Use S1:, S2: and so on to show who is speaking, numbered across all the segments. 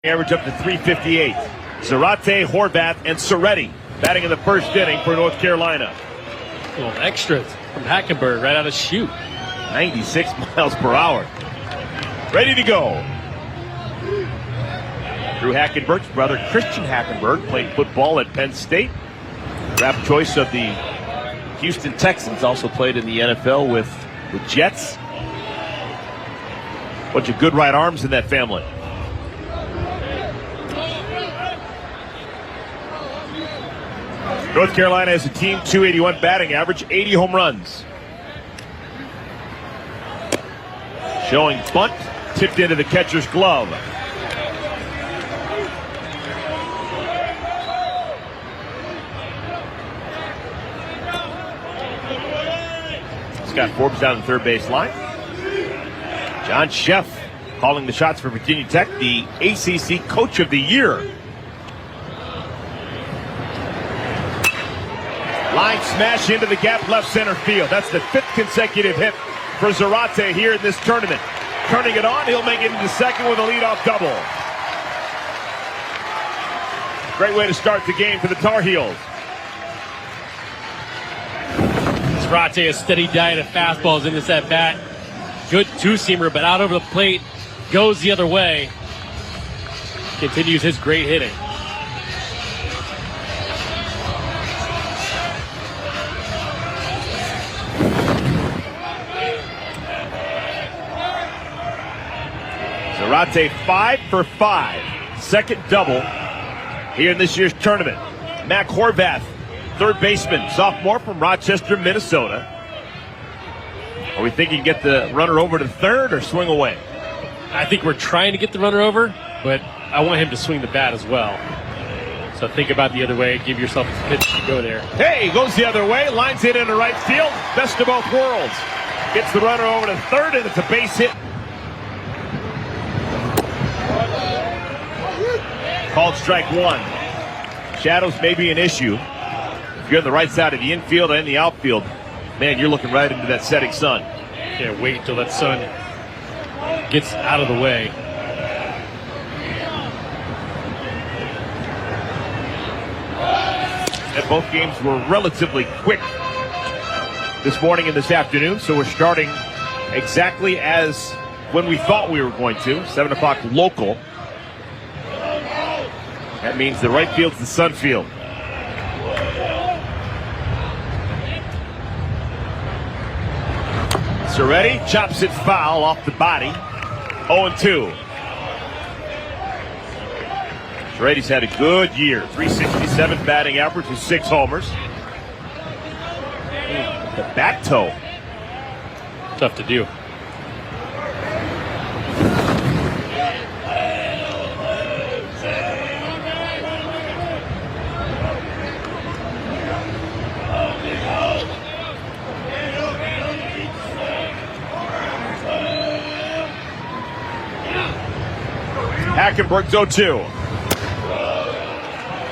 S1: Average up to 358. Zarate, Horvath, and Soretti batting in the first inning for North Carolina.
S2: A little extra from Hackenberg right out of chute.
S1: 96 miles per hour. Ready to go. Drew Hackenberg's brother, Christian Hackenberg, played football at Penn State. Draft choice of the Houston Texans, also played in the NFL with the Jets. Bunch of good right arms in that family. North Carolina has a team 281 batting average, 80 home runs. Showing bunt, tipped into the catcher's glove. Scott Forbes down the third base line. John Sheff calling the shots for Virginia Tech, the ACC Coach of the Year. Line smash into the gap left center field. That's the 5th consecutive hit for Zarate here in this tournament. Turning it on, he'll make it into second with a leadoff double. Great way to start the game for the Tar Heels.
S2: Zarate, a steady diet of fastballs in this at-bat. Good two-seamer, but out over the plate. Goes the other way. Continues his great hitting.
S1: Zarate 5 for 5. Second double here in this year's tournament. Mac Horvath, third baseman, sophomore from Rochester, Minnesota. Are we thinking get the runner over to third or swing away?
S2: I think we're trying to get the runner over, but I want him to swing the bat as well. So think about the other way. Give yourself a pitch to go there.
S1: Hey, goes the other way. Lines it into right field. Best of both worlds. Gets the runner over to third, and it's a base hit. Called strike one. Shadows may be an issue. If you're on the right side of the infield and the outfield, man, you're looking right into that setting sun.
S2: Can't wait until that sun gets out of the way.
S1: And both games were relatively quick this morning and this afternoon, so we're starting exactly as when we thought we were going to, 7 o'clock local. That means the right field's the sun field. Soretti chops it foul off the body. 0-2. Soretti's had a good year. 367 batting average with 6 homers. The back toe.
S2: Tough to do.
S1: Hackenberg's 0-2.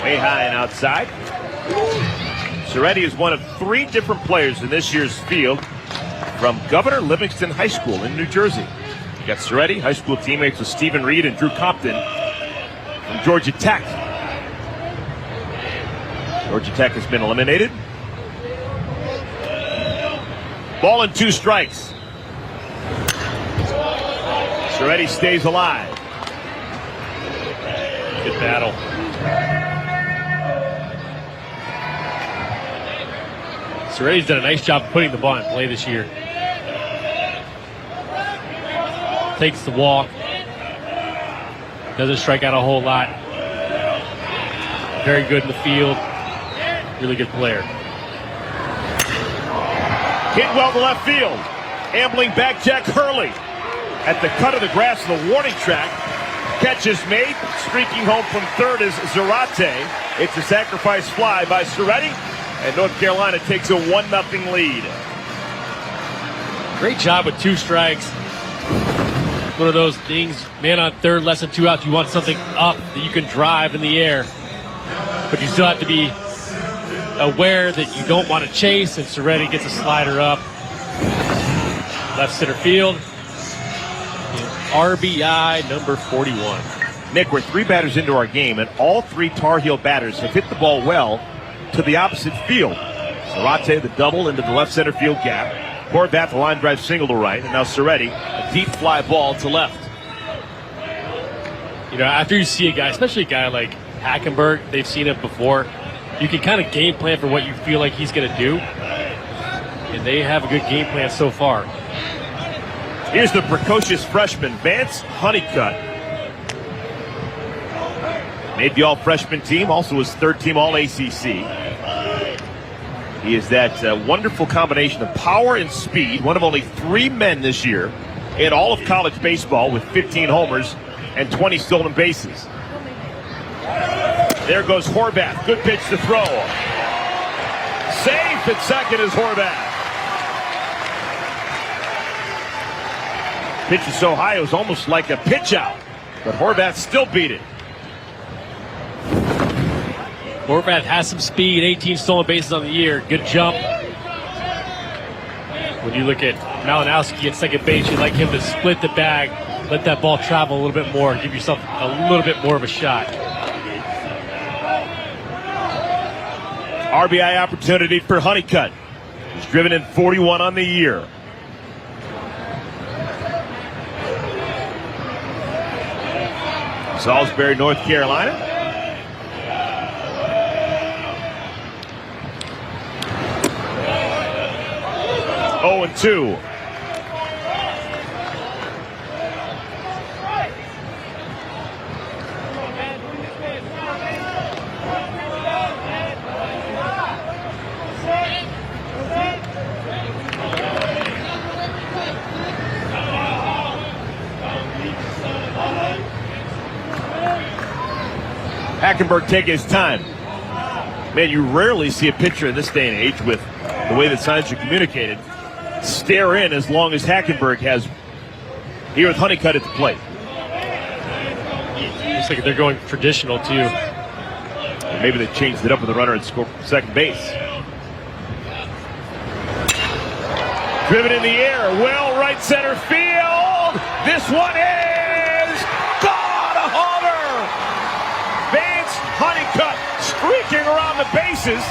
S1: Way high and outside. Soretti is one of 3 different players in this year's field from Governor Livingston High School in New Jersey. You got Soretti, high school teammates with Stephen Reed and Drew Compton from Georgia Tech. Georgia Tech has been eliminated. Ball and 2 strikes. Soretti stays alive.
S2: Good battle. Soretti's done a nice job of putting the ball in play this year. Takes the walk. Doesn't strike out a whole lot. Very good in the field. Really good player.
S1: Hit well to left field. Ambling back Jack Hurley at the cut of the grass of the warning track. Catch is made. Streaking home from third is Zarate. It's a sacrifice fly by Soretti, and North Carolina takes a 1-0 lead.
S2: Great job with 2 strikes. One of those things, man on third, less than 2 outs. You want something up that you can drive in the air, but you still have to be aware that you don't want to chase, and Soretti gets a slider up. Left center field. RBI number 41.
S1: Nick, we're 3 batters into our game, and all 3 Tar Heel batters have hit the ball well to the opposite field. Zarate, the double into the left center field gap. Horvath, the line drive single to right, and now Soretti, a deep fly ball to left.
S2: You know, after you see a guy, especially a guy like Hackenberg, they've seen it before, you can kind of game plan for what you feel like he's going to do. And they have a good game plan so far.
S1: Here's the precocious freshman, Vance Honeycutt. Made the all-freshman team, also was 3rd-team All-ACC. He is that wonderful combination of power and speed, one of only 3 men this year in all of college baseball with 15 homers and 20 stolen bases. There goes Horvath. Good pitch to throw. Safe at second is Horvath. Pitch is so high it was almost like a pitch out, but Horvath still beat it.
S2: Horvath has some speed, 18 stolen bases on the year. Good jump. When you look at Malinowski at second base, you'd like him to split the bag, let that ball travel a little bit more, give yourself a little bit more of a shot.
S1: RBI opportunity for Honeycutt. He's driven in 41 on the year. Salisbury, North Carolina. Oh, and 2. Hackenberg taking his time. Man, you rarely see a pitcher in this day and age with the way that signs are communicated stare in as long as Hackenberg has here with Honeycutt at the plate.
S2: Looks like they're going traditional too.
S1: Maybe they changed it up with the runner at second base. Driven in the air, well, right center field. This one is gone, a homer. Vance Honeycutt streaking around the bases.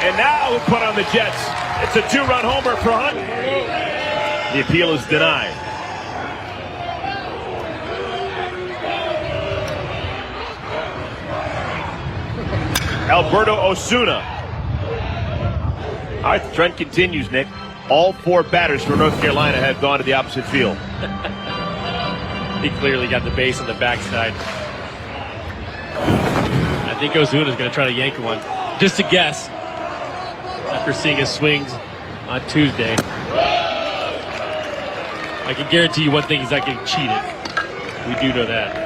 S1: And now we'll put on the Jets. It's a 2-run homer for Hunt. The appeal is denied. Alberto Osuna. All right, the trend continues, Nick. All 4 batters for North Carolina have gone to the opposite field.
S2: He clearly got the base on the backside. I think Ozuna's going to try to yank one. Just a guess. After seeing his swings on Tuesday, I can guarantee you one thing: he's not getting cheated. We do know that.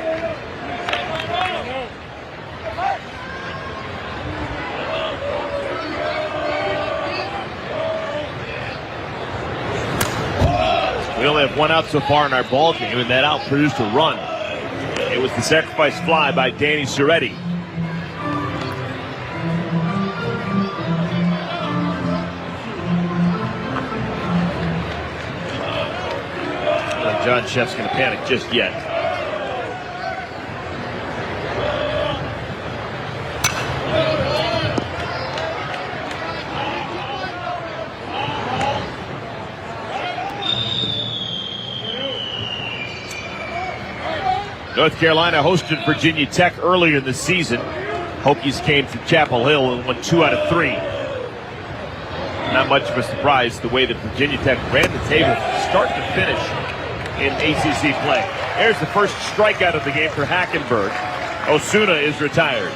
S1: We only have 1 out so far in our ball game, and that out produced a run. It was the sacrifice fly by Danny Soretti. John Sheff's going to panic just yet. North Carolina hosted Virginia Tech earlier in the season. Hokies came through Chapel Hill and won 2 out of 3. Not much of a surprise the way that Virginia Tech ran the table from start to finish in ACC play. There's the first strikeout of the game for Hackenberg. Osuna is retired.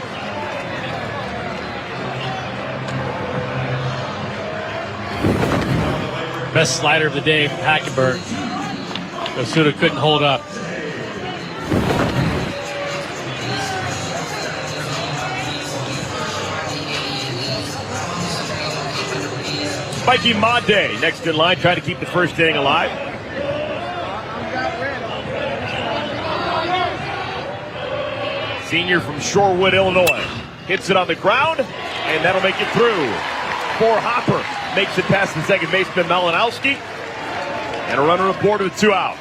S2: Best slider of the day from Hackenberg. Osuna couldn't hold up.
S1: Mikey Made next in line, trying to keep the first inning alive. Senior from Shorewood, Illinois. Hits it on the ground, and that'll make it through. For Hopper, makes it past the second baseman Malinowski, and a runner aboard with 2 outs.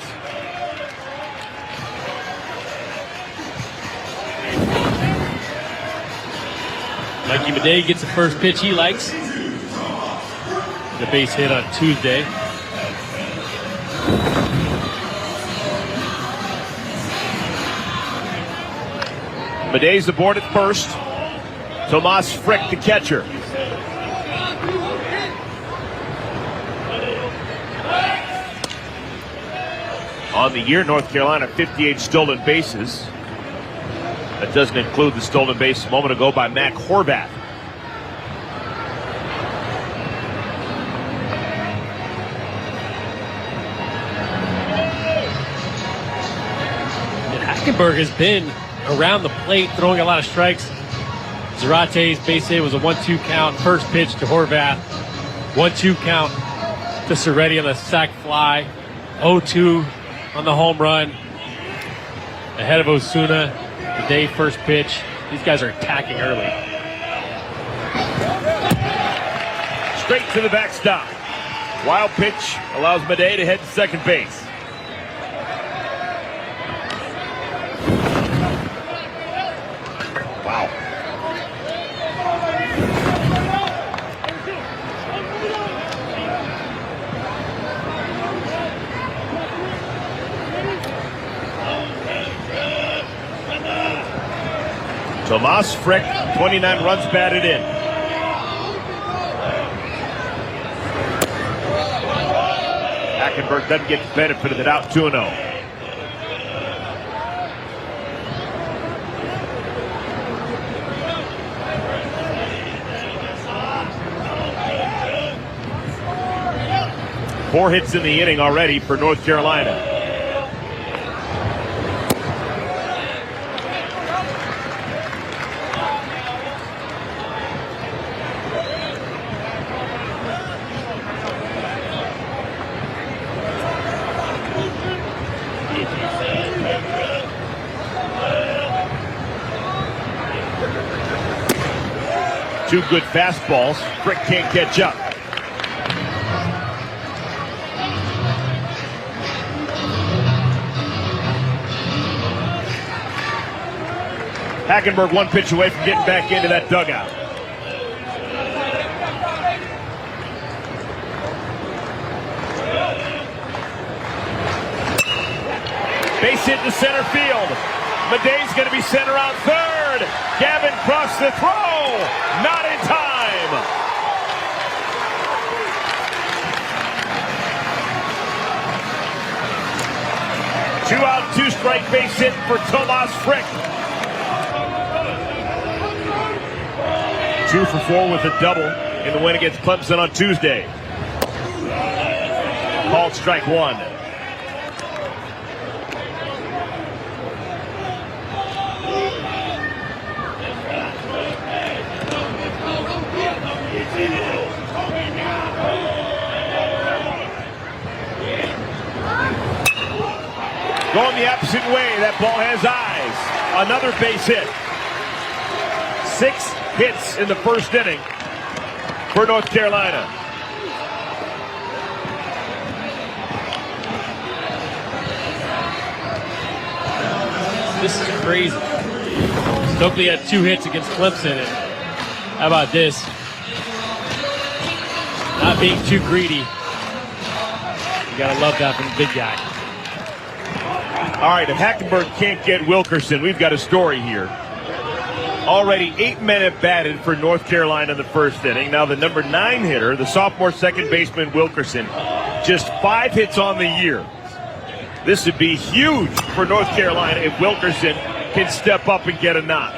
S2: Mikey Madej gets the first pitch he likes. The base hit on Tuesday.
S1: Madej's aboard at first. Tomas Frick, the catcher. On the year, North Carolina, 58 stolen bases. That doesn't include the stolen base a moment ago by Mac Horvath.
S2: And Hackenberg has been around the plate, throwing a lot of strikes. Zarate's base hit was a 1-2 count. First pitch to Horvath. 1-2 count to Soretti on the sac fly. 0-2 on the home run. Ahead of Osuna. The day first pitch. These guys are attacking early.
S1: Straight to the backstop. Wild pitch allows Madej to head to second base. Wow. Tomas Frick, 29 runs batted in. Hackenberg doesn't get the benefit of it, out 2-0. Four hits in the inning already for North Carolina. Two good fastballs. Frick can't catch up. Hackenberg one pitch away from getting back into that dugout. Base hit to center field. Madej's going to be sent around third. Gavin crossed the throw. Not in time. Two out, two strike base hit for Tomas Frick. 2 for 4 with a double in the win against Clemson on Tuesday. Called strike one. Going the opposite way, that ball has eyes. Another base hit. 6 hits in the first inning for North Carolina.
S2: This is crazy. Stokely had 2 hits against Clemson. And how about this? Not being too greedy. You gotta love that from the big guy.
S1: All right, if Hackenberg can't get Wilkerson, we've got a story here. Already 8 men have batted for North Carolina in the first inning. Now the number 9 hitter, the sophomore second baseman Wilkerson, just 5 hits on the year. This would be huge for North Carolina if Wilkerson can step up and get a knock.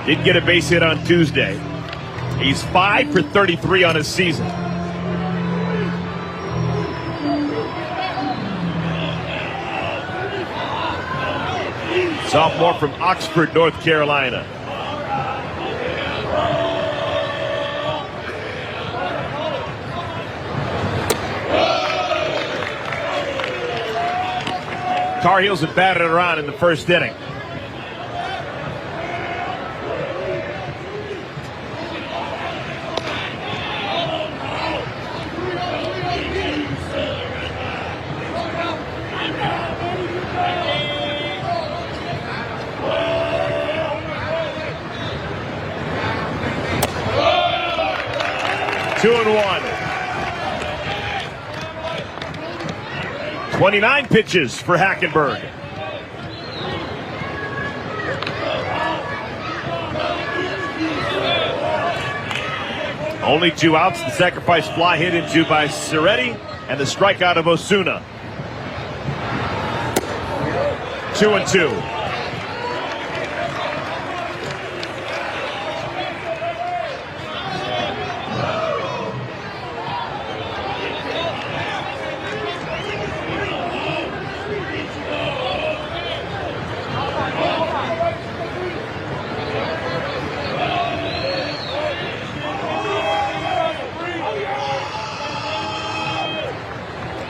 S1: Didn't get a base hit on Tuesday. He's 5 for 33 on his season. Sophomore from Oxford, North Carolina. Tar Heels have batted around in the first inning. 2-1. 29 pitches for Hackenberg. Only 2 outs. The sacrifice fly hit into by Ciretti and the strikeout of Osuna. 2-2.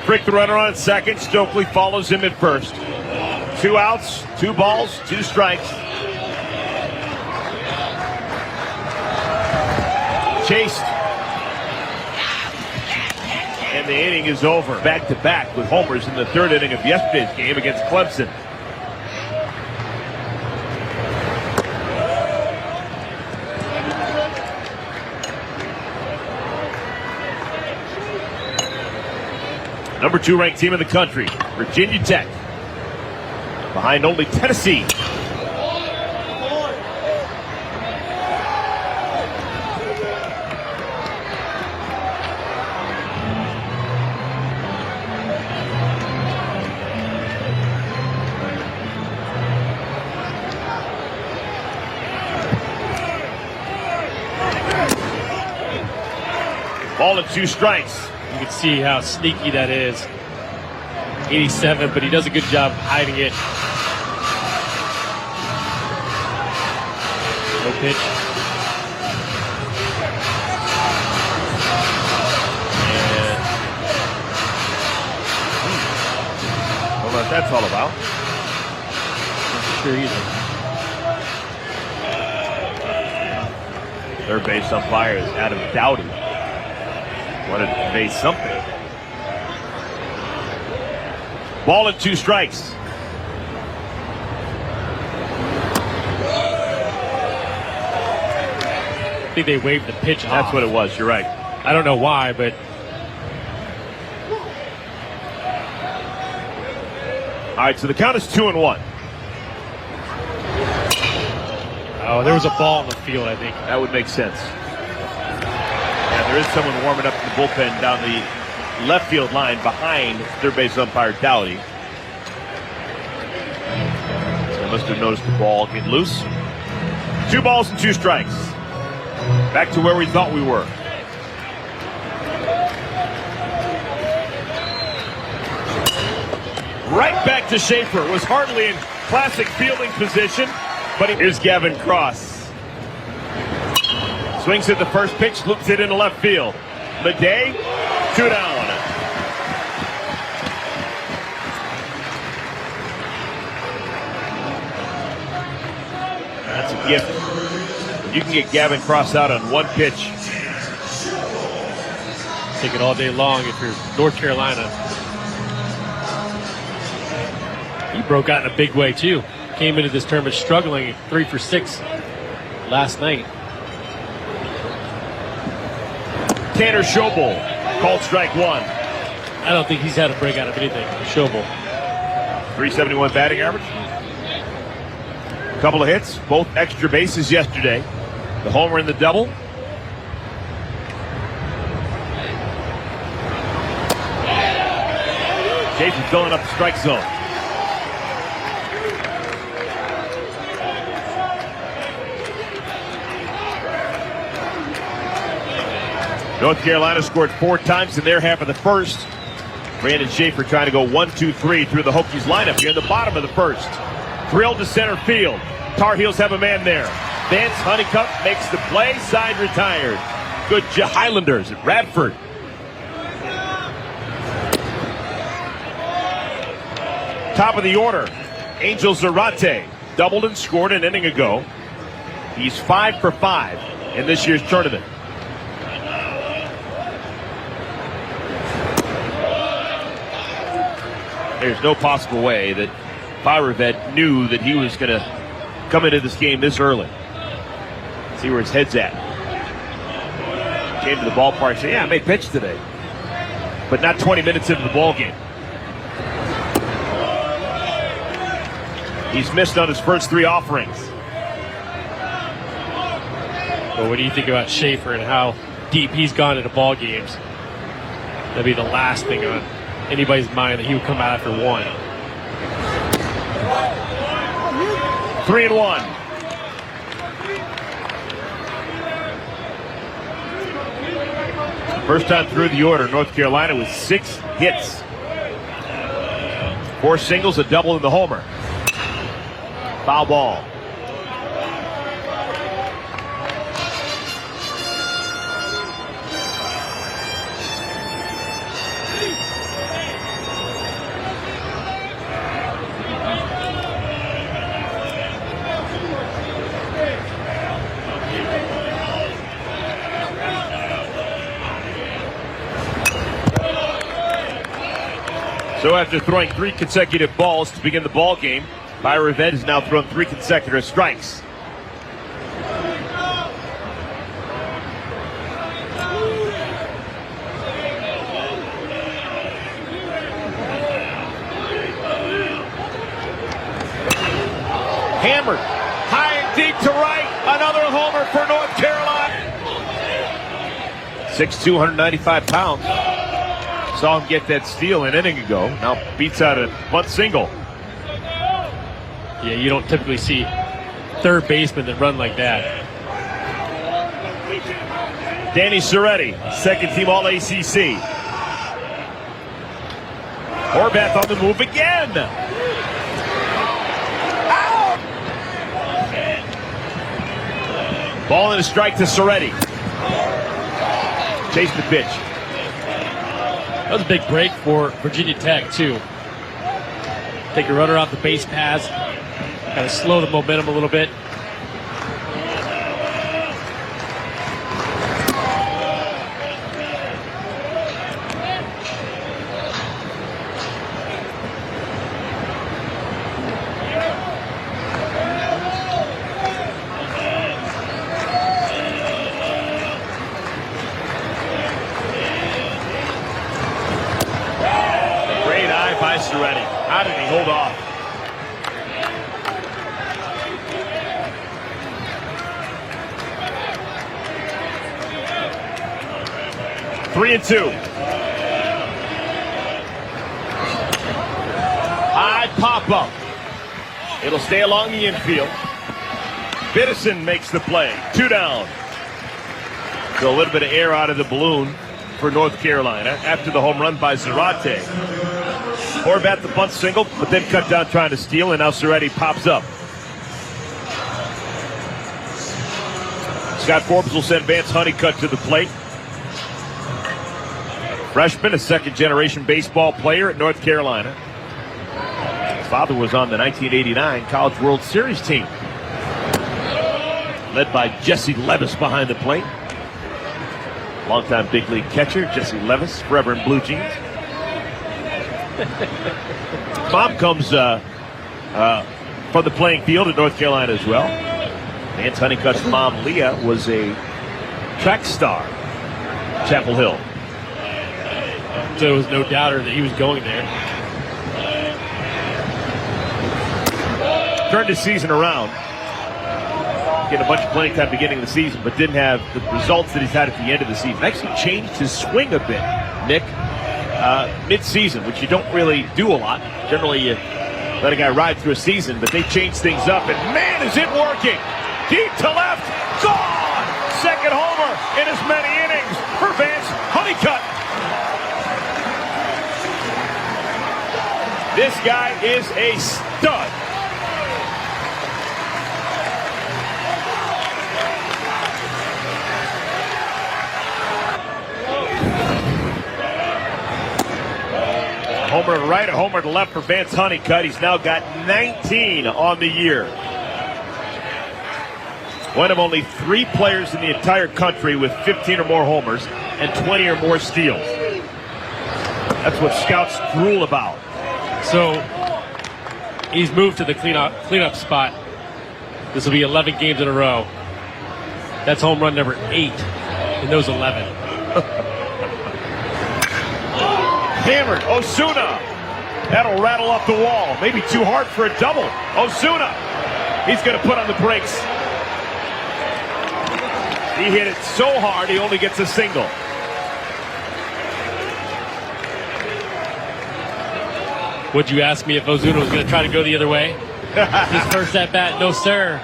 S1: Frick, the runner on second. Stokely follows him at first. 2 outs, 2 balls, 2 strikes. Chased. And the inning is over. Back-to-back with homers in the 3rd inning of yesterday's game against Clemson. Number 2 ranked team in the country, Virginia Tech. Behind only Tennessee. Ball and 2 strikes.
S2: You can see how sneaky that is. 87, but he does a good job hiding it. No pitch. And
S1: I don't know what that's all about.
S2: Not sure either.
S1: Third base umpire is Adam Dowdy. Wanted to convey something. Ball and 2 strikes.
S2: I think they waved the pitch off.
S1: That's what it was. You're right.
S2: I don't know why, but
S1: all right, so the count is 2-1.
S2: oh, there was a ball in the field, I think.
S1: That would make sense. Yeah, there is someone warming up in the bullpen down the left field line behind third base umpire Dowdy. So must have noticed the ball get loose. 2 balls and 2 strikes. Back to where we thought we were. Right back to Schaefer. Was hardly in classic fielding position, but here's Gavin Cross. Swings at the first pitch, loops it into left field. Madej, 2 down. That's a gift. You can get Gavin Cross out on 1 pitch.
S2: Take it all day long if you're North Carolina. He broke out in a big way, too. Came into this tournament struggling, 3 for 6 last night.
S1: Tanner Schobel, called strike 1.
S2: I don't think he's had a breakout of anything. Schobel.
S1: 371 batting average. Couple of hits, both extra bases yesterday. The homer and the double. Jason filling up the strike zone. North Carolina scored 4 times in their half of the first. Brandon Schaefer trying to go 1-2-3 through the Hokies lineup here in the bottom of the first. Drilled to center field. Tar Heels have a man there. Vance Honeycutt makes the play. Side retired. Good job. Highlanders at Radford. Top of the order. Angel Zarate doubled and scored an inning ago. He's 5 for 5 in this year's tournament. There's no possible way that Pyrovet knew that he was going to come into this game this early. See where his head's at. came to the ballpark and said, yeah, I made pitch today. But not 20 minutes into the ball game. He's missed on his first 3 offerings.
S2: Well, what do you think about Schaefer and how deep he's gone into ball games? That'd be the last thing on anybody's mind that he would come out after 1.
S1: 3-1. First time through the order, North Carolina with 6 hits. 4 singles, a double, and the homer. Foul ball. So after throwing 3 consecutive balls to begin the ball game, Byron Red has now thrown 3 consecutive strikes. Hammered high and deep to right. Another homer for North Carolina. 6'2", 195 pounds. Saw him get that steal an inning ago. Now beats out a bunt single.
S2: Yeah, you don't typically see third baseman that run like that.
S1: Danny Soretti, second team All-ACC. Horvath on the move again. Ow! Ball and a strike to Soretti. Chase the pitch.
S2: That was a big break for Virginia Tech, too. Take a runner off the base paths. Kind of slow the momentum a little bit.
S1: Great eye by Soretti. How did he hold off? Three and 2. High pop up. It'll stay along the infield. Biddison makes the play. 2 down. So a little bit of air out of the balloon for North Carolina after the home run by Zarate. Horvath the bunt single, but then cut down trying to steal, and now Soretti pops up. Scott Forbes will send Vance Honeycutt to the plate. Freshman, a second-generation baseball player at North Carolina. His father was on the 1989 College World Series team, led by Jesse Levis behind the plate. Longtime big league catcher, Jesse Levis, forever in blue jeans. Mom comes from the playing field at North Carolina as well. Vance Honeycutt's mom, Leah, was a track star at Chapel Hill.
S2: So there was no doubter that he was going there.
S1: Turned his season around. Getting a bunch of playing time beginning of the season, but didn't have the results that he's had at the end of the season. Actually changed his swing a bit, Nick, mid-season, which you don't really do a lot. Generally, you let a guy ride through a season, but they changed things up, and man, is it working! Deep to left, gone! Second homer in as many innings for Vance Honeycutt. This guy is a stud. Homer to right, a homer to left for Vance Honeycutt. He's now got 19 on the year. One of only 3 players in the entire country with 15 or more homers and 20 or more steals. That's what scouts drool about.
S2: So he's moved to the cleanup spot. This will be 11 games in a row. That's home run number 8 in those 11.
S1: Hammered. Osuna. That'll rattle off the wall. Maybe too hard for a double. Osuna. He's going to put on the brakes. He hit it so hard he only gets a single.
S2: Would you ask me if Ozuna was going to try to go the other way? His first at bat, no sir.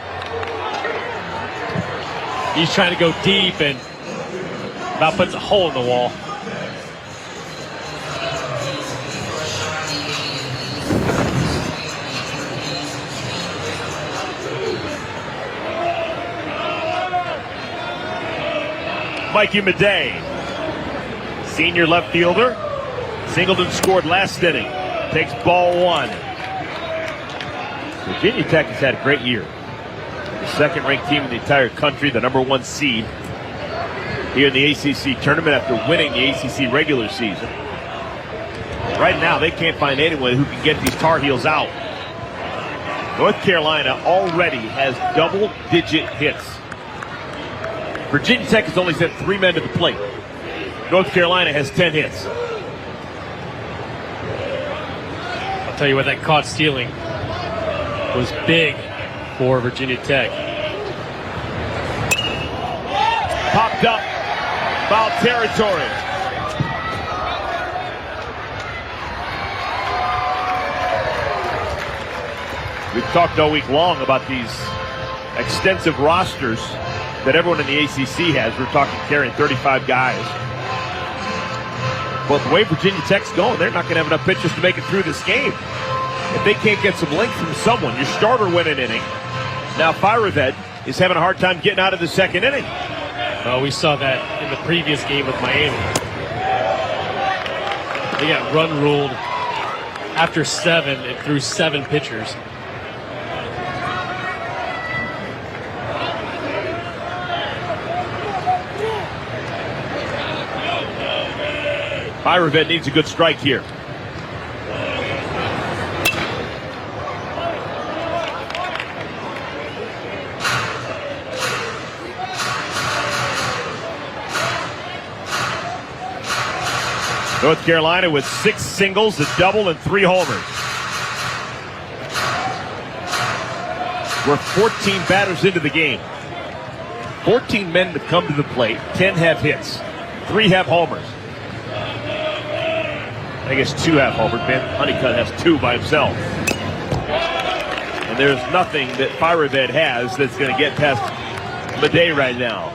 S2: He's trying to go deep and about puts a hole in the wall.
S1: Mikey Madej, senior left fielder. Singleton scored last inning. Takes ball one. Virginia Tech has had a great year. The second-ranked team in the entire country, the number one seed here in the ACC tournament after winning the ACC regular season. Right now, they can't find anyone who can get these Tar Heels out. North Carolina already has double-digit hits. Virginia Tech has only sent 3 men to the plate. North Carolina has 10 hits.
S2: I'll tell you what, that caught stealing was big for Virginia Tech.
S1: Popped up. Foul territory. We've talked all week long about these extensive rosters that everyone in the ACC has. We're talking carrying 35 guys. But the way Virginia Tech's going, they're not going to have enough pitchers to make it through this game. If they can't get some length from someone, your starter went an inning. Now Firaved is having a hard time getting out of the second inning.
S2: Well, we saw that in the previous game with Miami. They got run ruled after 7 and threw 7 pitchers.
S1: Firaved needs a good strike here. North Carolina with 6 singles, a double, and 3 homers. We're 14 batters into the game. 14 men have come to the plate. 10 have hits. 3 have homers. I guess 2 have homered. Ben Honeycutt has 2 by himself. And there's nothing that Firaved has that's going to get past Madej right now.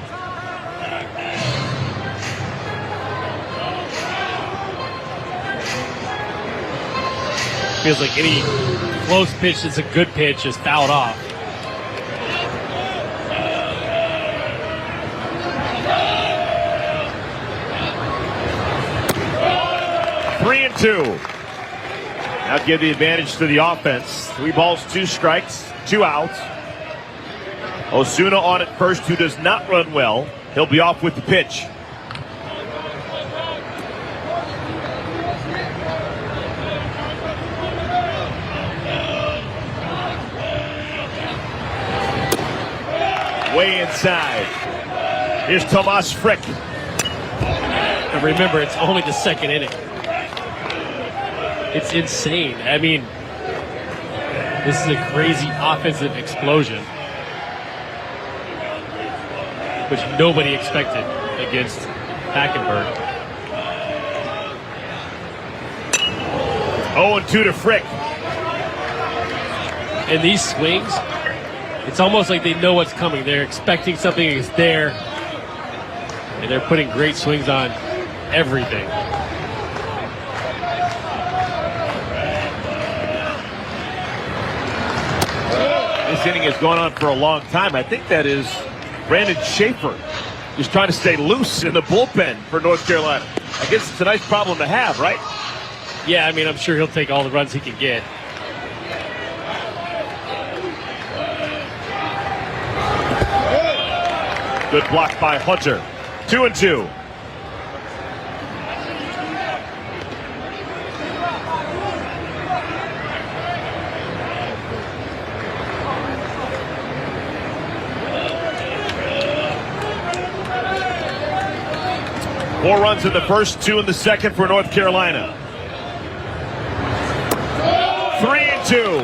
S2: Feels like any close pitch that's a good pitch is fouled off.
S1: Three and 2. Now give the advantage to the offense. 3 balls, 2 strikes, 2 outs. Osuna on at first, who does not run well. He'll be off with the pitch. Way inside. Here's Tomas Frick.
S2: And remember, it's only the second inning. It's insane. I mean, this is a crazy offensive explosion, which nobody expected against Hackenberg.
S1: 0-2 to Frick.
S2: And these swings, it's almost like they know what's coming. They're expecting something is there, and they're putting great swings on everything.
S1: This inning has gone on for a long time. I think that is Brandon Schaefer just trying to stay loose in the bullpen for North Carolina. I guess it's a nice problem to have, right?
S2: Yeah, I mean, I'm sure he'll take all the runs he can get.
S1: Good block by Hunter. 2-2. 4 runs in the first, 2 in the second for North Carolina. 3-2.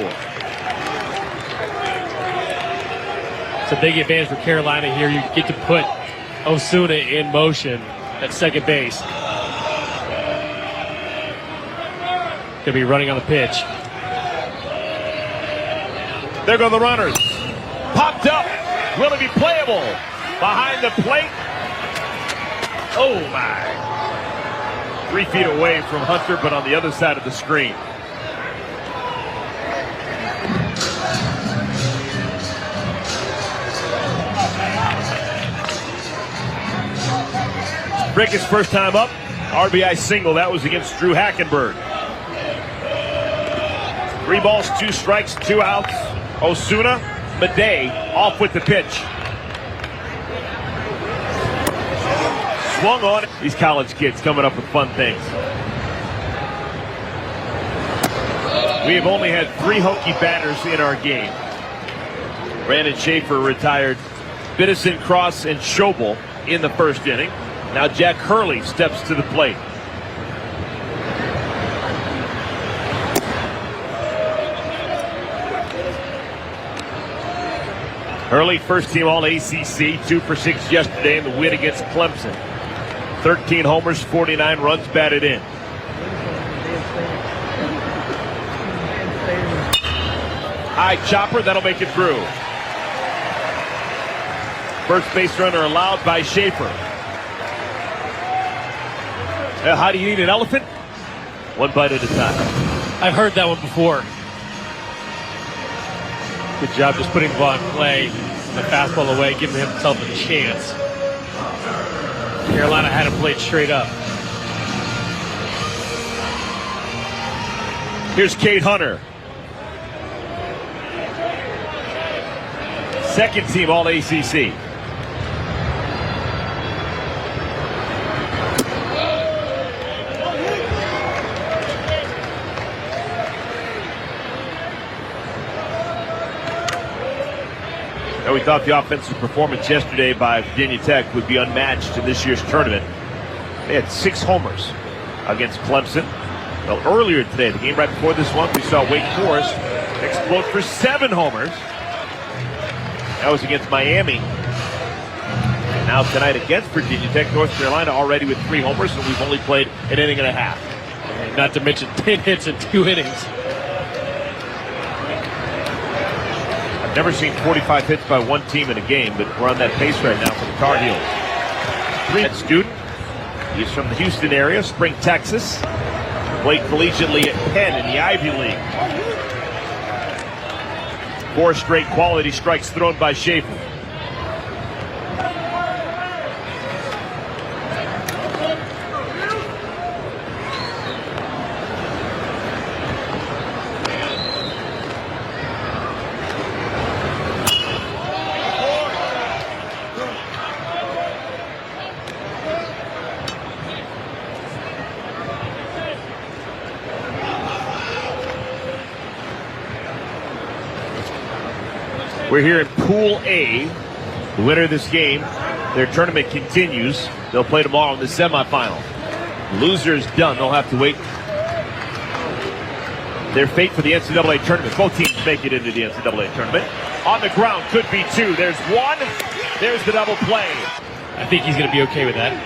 S2: It's a big advantage for Carolina here. You get to put Osuna in motion at second base. Gonna be running on the pitch.
S1: There go the runners. Popped up. Will it be playable? Behind the plate. Oh my. 3 feet away from Hunter, but on the other side of the screen. Brickett's first time up. RBI single. That was against Drew Hackenberg. 3 balls, 2 strikes, 2 outs. Osuna, Madej off with the pitch. Swung on it. These college kids coming up with fun things. We have only had 3 Hokie batters in our game. Brandon Schaefer retired. Biddison, Cross, and Schobel in the first inning. Now Jack Hurley steps to the plate. Hurley, first team All-ACC, 2 for 6 yesterday in the win against Clemson. 13 homers, 49 runs batted in. High chopper, that'll make it through. First base runner allowed by Schaefer. How do you eat an elephant? 1 bite at a time.
S2: I've heard that one before. Good job just putting the ball in play, the fastball away, giving himself a chance. Carolina had him played straight up.
S1: Here's Cade Hunter. Second team All-ACC. And we thought the offensive performance yesterday by Virginia Tech would be unmatched in this year's tournament. They had 6 homers against Clemson. Well, earlier today, the game right before this one, we saw Wake Forest explode for 7 homers. That was against Miami. And now tonight against Virginia Tech, North Carolina already with 3 homers, and we've only played an inning and a half.
S2: Not to mention 10 hits in 2 innings.
S1: I've never seen 45 hits by one team in a game, but we're on that pace right now for the Tar Heels. 3 student. He's from the Houston area, Spring, Texas. Played collegiately at Penn in the Ivy League. 4 straight quality strikes thrown by Schaefer. We're here in Pool A. The winner of this game, their tournament continues. They'll play tomorrow in the semifinal. Loser is done. They'll have to wait their fate for the NCAA tournament. Both teams make it into the NCAA tournament. On the ground, could be 2. There's 1. There's the double play.
S2: I think he's going to be okay with that.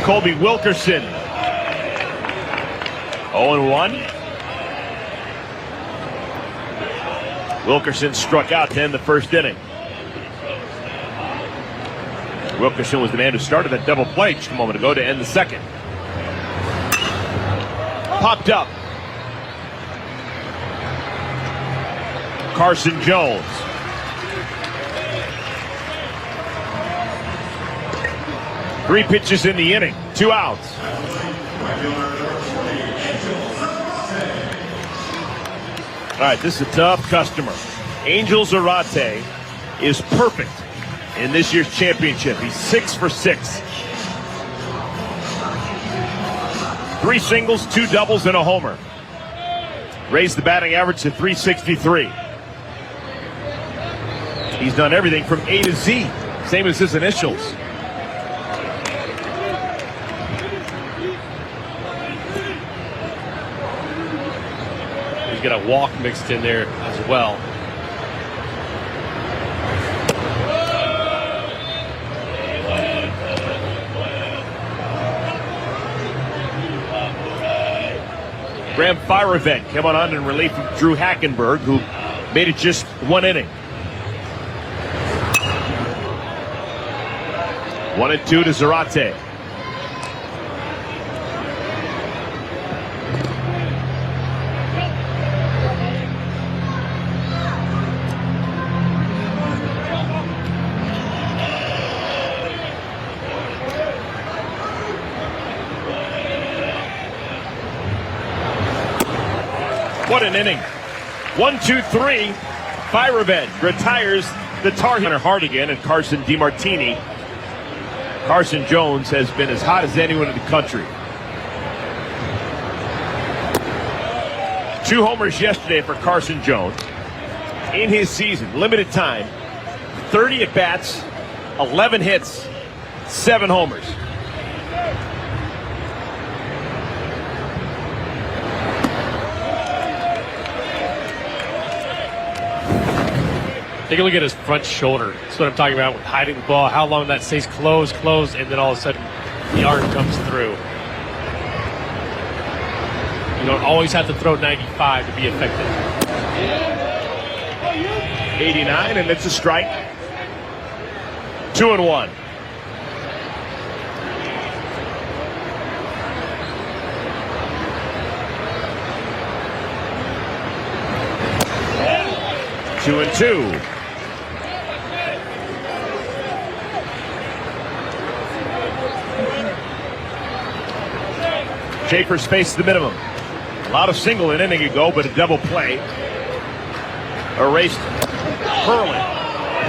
S1: Colby Wilkerson. 0-1. Wilkerson struck out to end the first inning. Wilkerson was the man who started that double play just a moment ago to end the second. Popped up. Carson Jones. Three pitches in the inning, 2 outs. All right, this is a tough customer. Angel Zarate is perfect in this year's championship. He's 6 for 6. 3 singles, 2 doubles, and a homer. Raised the batting average to .363. He's done everything from A to Z, same as his initials.
S2: he's got a walk mixed in there as well.
S1: Graham Firevet coming on in relief of Drew Hackenberg, who made it just one inning. 1-2 to Zarate. What an inning. 1-2-3. Firevet retires the Tar Heel. Hardigan and Carson DeMartini. Carson Jones has been as hot as anyone in the country. 2 homers yesterday for Carson Jones. In his season, limited time, 30 at-bats, 11 hits, 7 homers.
S2: Take a look at his front shoulder. That's what I'm talking about with hiding the ball, how long that stays closed, and then all of a sudden the arm comes through. You don't always have to throw 95 to be effective.
S1: 89, and it's a strike. 2-1. Two and two. Schaefer spaced the minimum. A lot of single an inning ago, but a double play. Erased Hurley.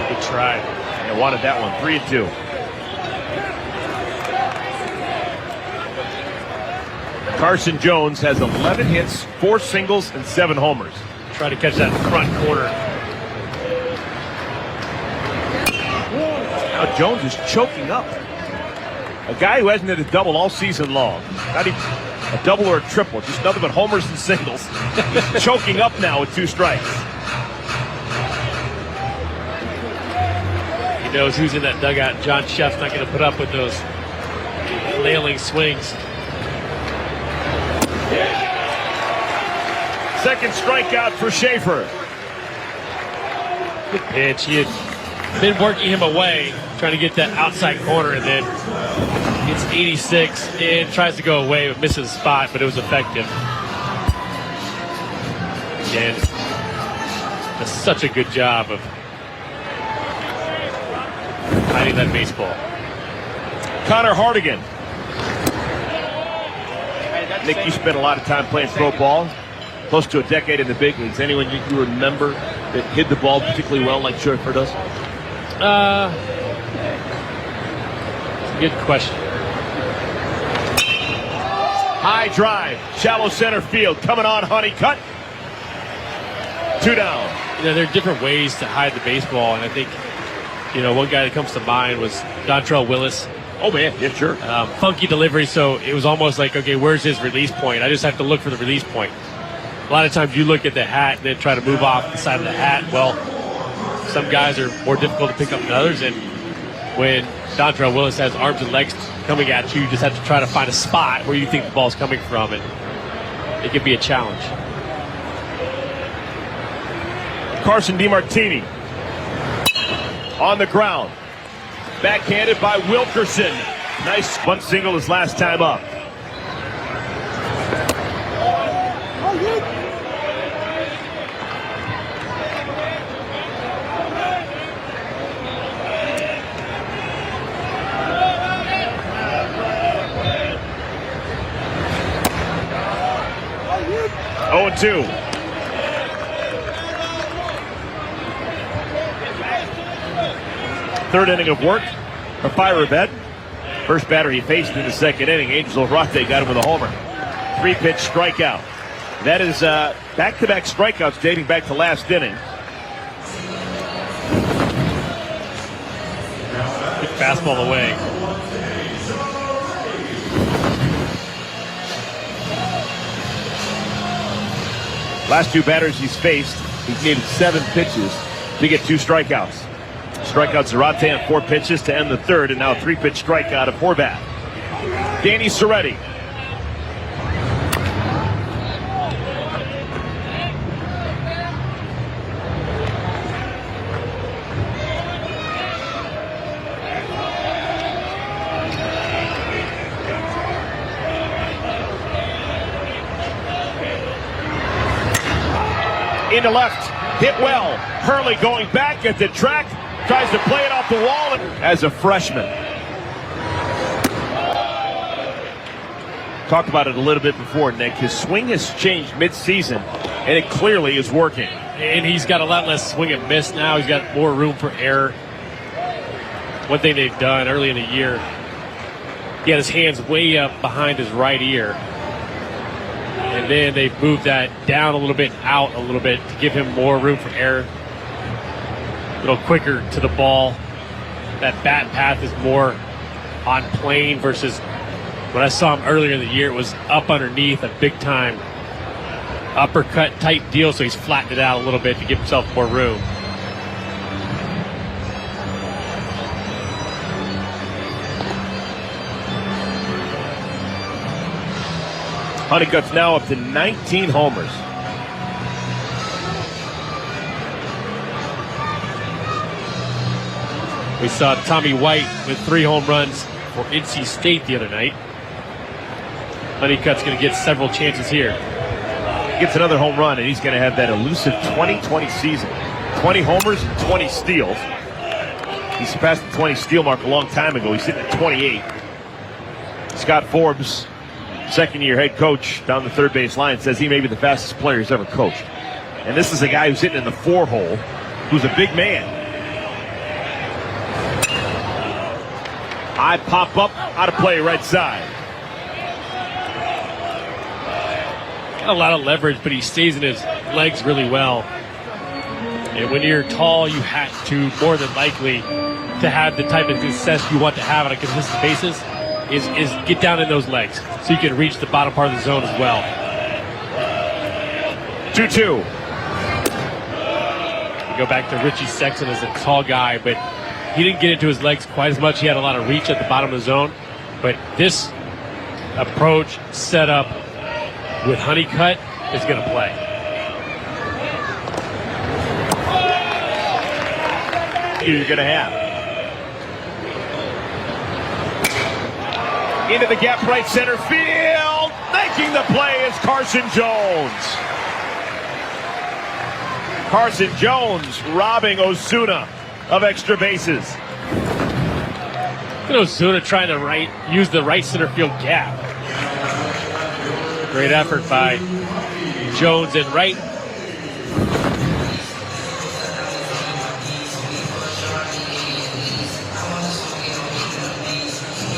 S2: Good try.
S1: And wanted that one. 3-2. Carson Jones has 11 hits, 4 singles, and 7 homers.
S2: Try to catch that front corner.
S1: Now Jones is choking up. A guy who hasn't hit a double all season long. Not even a double or a triple. Just nothing but homers and singles. He's choking up now with 2 strikes.
S2: He knows who's in that dugout. John Sheff's not going to put up with those flailing swings.
S1: Second strikeout for Schaefer.
S2: Good pitch. He had been working him away, trying to get that outside corner, and then gets 86 and tries to go away, but misses the spot, but it was effective. And does such a good job of hiding that baseball.
S1: Connor Hardigan. Nick, you spent a lot of time playing pro ball, close to a decade in the big leagues. Anyone you remember that hit the ball particularly well like Schaefer does?
S2: Good question.
S1: High drive, shallow center field, coming on, Honeycutt. 2 down.
S2: You know, there are different ways to hide the baseball, and I think, you know, one guy that comes to mind was Dontrell Willis.
S1: Oh, man, yeah, sure.
S2: Funky delivery, so it was almost like, okay, where's his release point? I just have to look for the release point. A lot of times you look at the hat and then try to move off the side of the hat. Well, some guys are more difficult to pick up than others, and when Dontrell Willis has arms and legs coming at you, you just have to try to find a spot where you think the ball's coming from, and it can be a challenge.
S1: Carson DeMartini on the ground. Backhanded by Wilkerson. Nice one single his last time up. Oh, 2. Third inning of work for Firevet. First batter he faced in the second inning, Angel Zarate, got him with a homer. 3-pitch strikeout. That is back-to-back strikeouts dating back to last inning.
S2: Good fastball away.
S1: Last two batters he's faced, he's needed 7 pitches to get 2 strikeouts. Strikeout Zarate on 4 pitches to end the third, and now a 3-pitch strikeout of Horvath. Danny Soretti. Into left, hit well. Hurley going back at the track, tries to play it off the wall as a freshman. Talked about it a little bit before, Nick. His swing has changed mid-season, and it clearly is working.
S2: And he's got a lot less swing and miss now. He's got more room for error. One thing they've done early in the year, he had his hands way up behind his right ear. And then they've moved that down a little bit, out a little bit, to give him more room for error. A little quicker to the ball. That bat path is more on plane versus when I saw him earlier in the year, it was up underneath, a big-time uppercut type deal, so he's flattened it out a little bit to give himself more room.
S1: Honeycutt's now up to 19 homers.
S2: We saw Tommy White with 3 home runs for NC State the other night. Honeycutt's going to get several chances here.
S1: Gets another home run, and he's going to have that elusive 2020 season. 20 homers and 20 steals. He surpassed the 20 steal mark a long time ago. He's sitting at 28. Scott Forbes, second-year head coach down the third base line, says he may be the fastest player he's ever coached. And this is a guy who's hitting in the 4-hole, who's a big man. High pop up, out of play right side.
S2: Got a lot of leverage, but he stays in his legs really well. And when you're tall, you have to, more than likely, to have the type of success you want to have on a consistent basis, is get down in those legs so you can reach the bottom part of the zone as well.
S1: 2-2.
S2: We go back to Richie Sexton as a tall guy, but he didn't get into his legs quite as much. He had a lot of reach at the bottom of the zone. But this approach set up with Honeycutt is going to play.
S1: You're going to have. Into the gap right center field. Making the play is Carson Jones. Carson Jones robbing Osuna of extra bases.
S2: Look at Osuna trying to use the right center field gap. Great effort by Jones and right.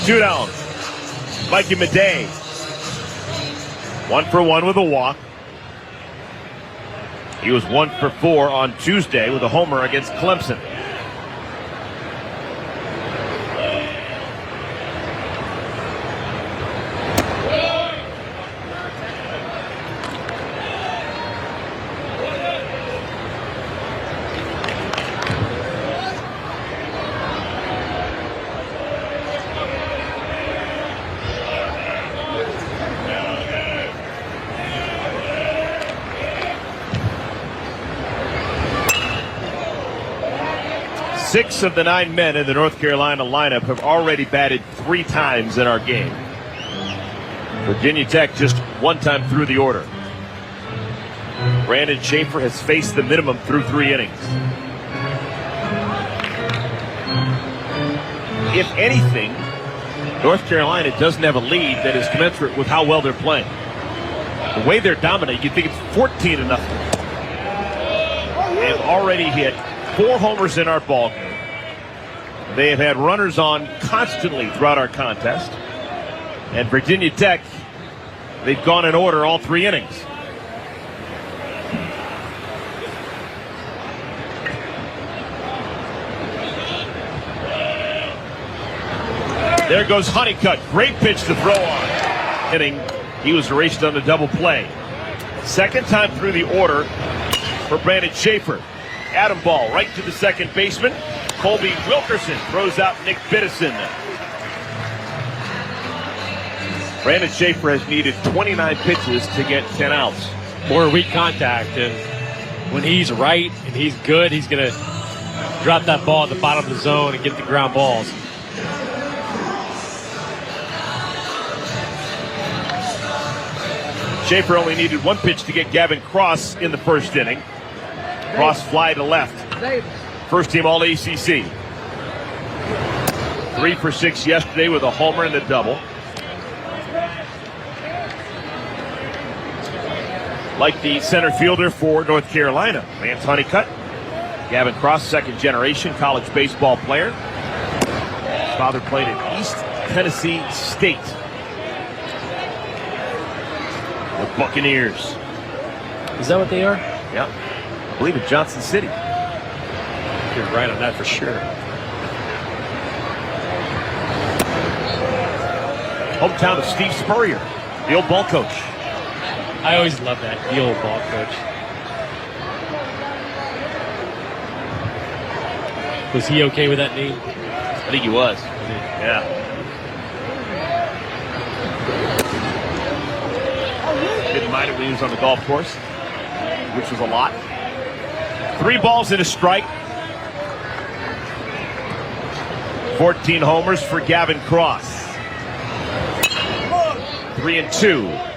S1: Two down. Mikey Madej. 1 for 1 with a walk. He was 1 for 4 on Tuesday with a homer against Clemson. Six of the 9 men in the North Carolina lineup have already batted 3 times in our game. Virginia Tech just 1 time through the order. Brandon Schaefer has faced the minimum through 3 innings. If anything, North Carolina doesn't have a lead that is commensurate with how well they're playing. The way they're dominating, you'd think it's 14-0. They've already hit 4 homers in our ball game. They have had runners on constantly throughout our contest. And Virginia Tech, they've gone in order all 3 innings. There goes Honeycutt. Great pitch to throw on. Hitting, he was erased on the double play. Second time through the order for Brandon Schaefer. Adam ball right to the second baseman. Colby Wilkerson throws out Nick Biddison. Brandon Schaefer has needed 29 pitches to get 10 outs.
S2: More weak contact, and when he's right and he's good, he's going to drop that ball at the bottom of the zone and get the ground balls.
S1: Schaefer only needed one pitch to get Gavin Cross in the first inning. Cross fly to left. First team All-ACC. 3 for 6 yesterday with a homer and a double. Like the center fielder for North Carolina, Lance Honeycutt. Gavin Cross, second generation college baseball player. His father played at East Tennessee State. The Buccaneers.
S2: Is that what they are?
S1: Yeah. I believe in Johnson City.
S2: You're right on that for sure.
S1: Hometown of Steve Spurrier, the old ball coach.
S2: I always love that, the old ball coach. Was he okay with that name?
S1: I think he was. Yeah. Didn't mind it when he was on the golf course, which was a lot. 3 balls and a strike. 14 homers for Gavin Cross. 3-2.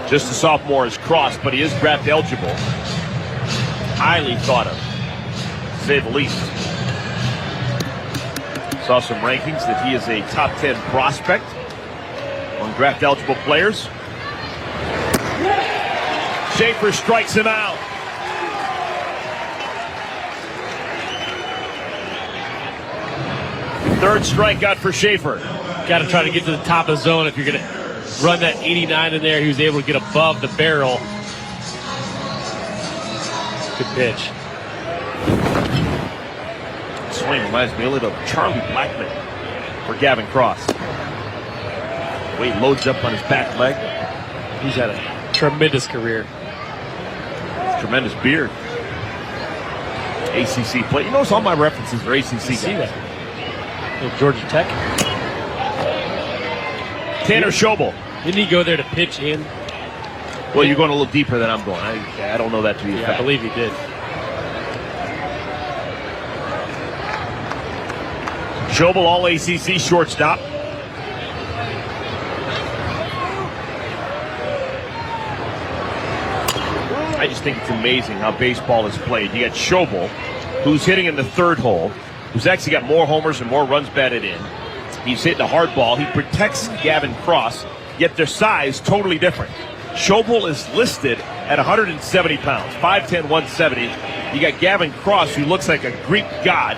S1: Just a sophomore is Cross, but he is draft eligible. Highly thought of, to say the least. Saw some rankings that he is a top 10 prospect among draft eligible players. Schaefer strikes him out. Third strikeout for Schaefer.
S2: Got to try to get to the top of the zone if you're going to run that 89 in there. He was able to get above the barrel. Good pitch.
S1: Swing reminds me a little of Charlie Blackman for Gavin Cross. The way he loads up on his back leg.
S2: He's had a tremendous career.
S1: Tremendous beard. ACC play. You notice all my references are ACC guys.
S2: See that? Georgia Tech.
S1: Tanner Schobel.
S2: Didn't he go there to pitch in?
S1: Well, you're going a little deeper than I'm going. I don't know that to be a fact.
S2: I believe he did.
S1: Schobel, all ACC shortstop. I just think it's amazing how baseball is played. You got Schobel, who's hitting in the third hole, who's actually got more homers and more runs batted in. He's hitting a hard ball. He protects Gavin Cross, yet their size totally different. Schobel is listed at 170 pounds, 5'10", 170. You got Gavin Cross, who looks like a Greek god.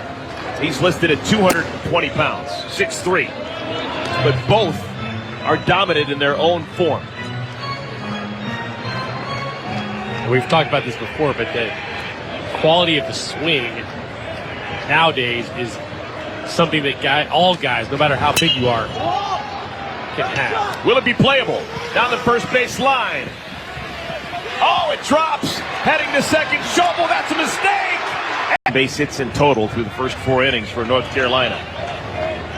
S1: He's listed at 220 pounds, 6'3". But both are dominant in their own form.
S2: We've talked about this before, but the quality of the swing nowadays is something that all guys, no matter how big you are, can have.
S1: Will it be playable? Down the first base line. Oh, it drops. Heading to second. Schobel, that's a mistake. Base hits in total through the first 4 innings for North Carolina.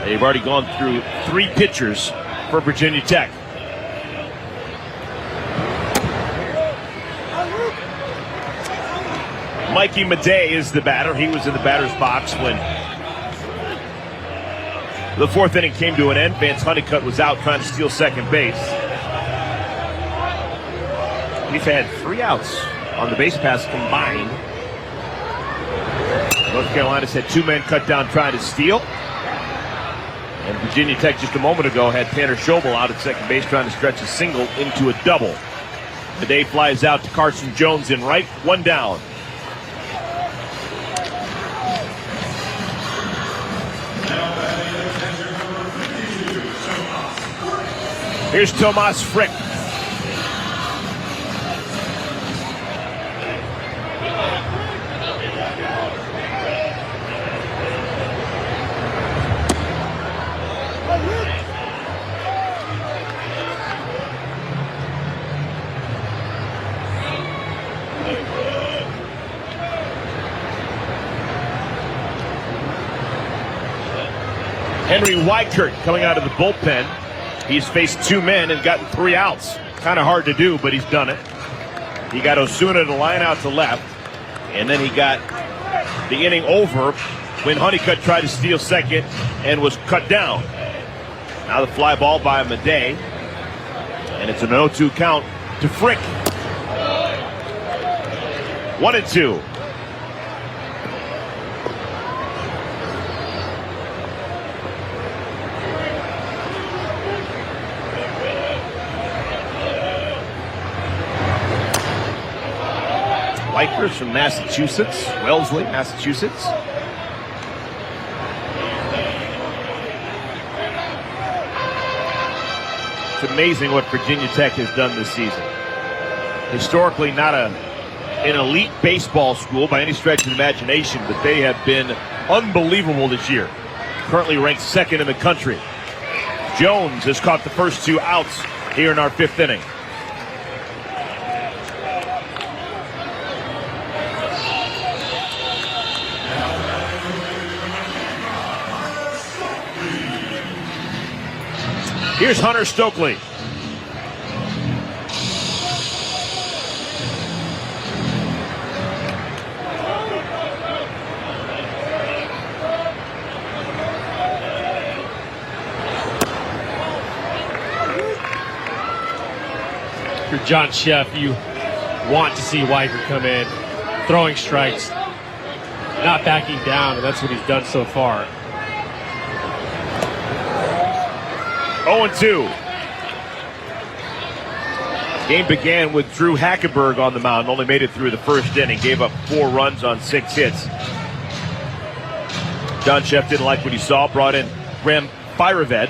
S1: They've already gone through 3 pitchers for Virginia Tech. Mikey Madej is the batter. He was in the batter's box when the 4th inning came to an end. Vance Honeycutt was out trying to steal second base. We've had 3 outs on the base pass combined. North Carolina's had 2 men cut down trying to steal. And Virginia Tech just a moment ago had Tanner Schobel out at second base trying to stretch a single into a double. Madej flies out to Carson Jones in right, 1 down. Here's Tomas Frick. Henry Weikert coming out of the bullpen. He's faced 2 men and gotten 3 outs. Kind of hard to do, but he's done it. He got Osuna to line out to left, and then he got the inning over when Honeycutt tried to steal second and was cut down. Now the fly ball by Madej, and it's an 0-2 count to Frick. 1-2. Weiker's from Massachusetts, Wellesley, Massachusetts. It's amazing what Virginia Tech has done this season. Historically not an elite baseball school by any stretch of the imagination, but they have been unbelievable this year. Currently ranked 2nd in the country. Jones has caught the first 2 outs here in our 5th inning. Here's Hunter Stokely.
S2: If you're John Sheff, you want to see Weiger come in, throwing strikes, not backing down, and that's what he's done so far.
S1: 0-2. Game began with Drew Hackenberg on the mound. Only made it through the first inning. Gave up 4 runs on 6 hits. John Sheff didn't like what he saw. Brought in Graham Firaved.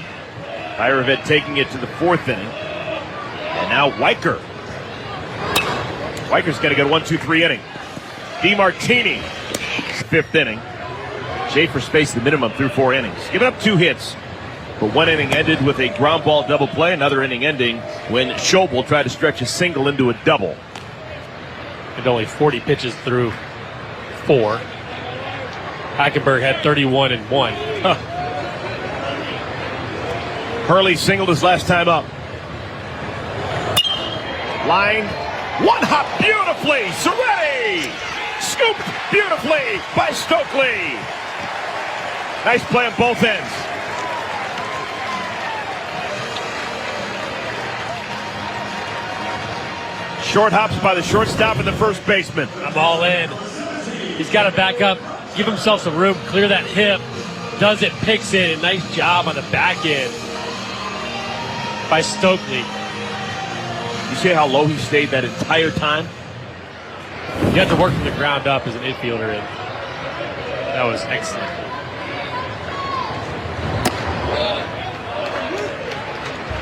S1: Firaved taking it to the 4th inning. And now Weiker. Weiker's going to get a 1-2-3 inning. DeMartini. 5th inning. Schaefer spaced the minimum through 4 innings. Giving up 2 hits. But 1 inning ended with a ground ball double play. Another inning ending when Schobel tried to stretch a single into a double.
S2: And only 40 pitches through 4. Hackenberg had 31 and 1.
S1: Hurley singled his last time up. Line. 1 hop beautifully. Cerretti. Scooped beautifully by Stokely. Nice play on both ends. Short hops by the shortstop and the first baseman.
S2: I'm all in. He's got to back up, give himself some room, clear that hip. Does it, picks it. A nice job on the back end by Stokely.
S1: You see how low he stayed that entire time?
S2: You have to work from the ground up as an infielder, and that was excellent.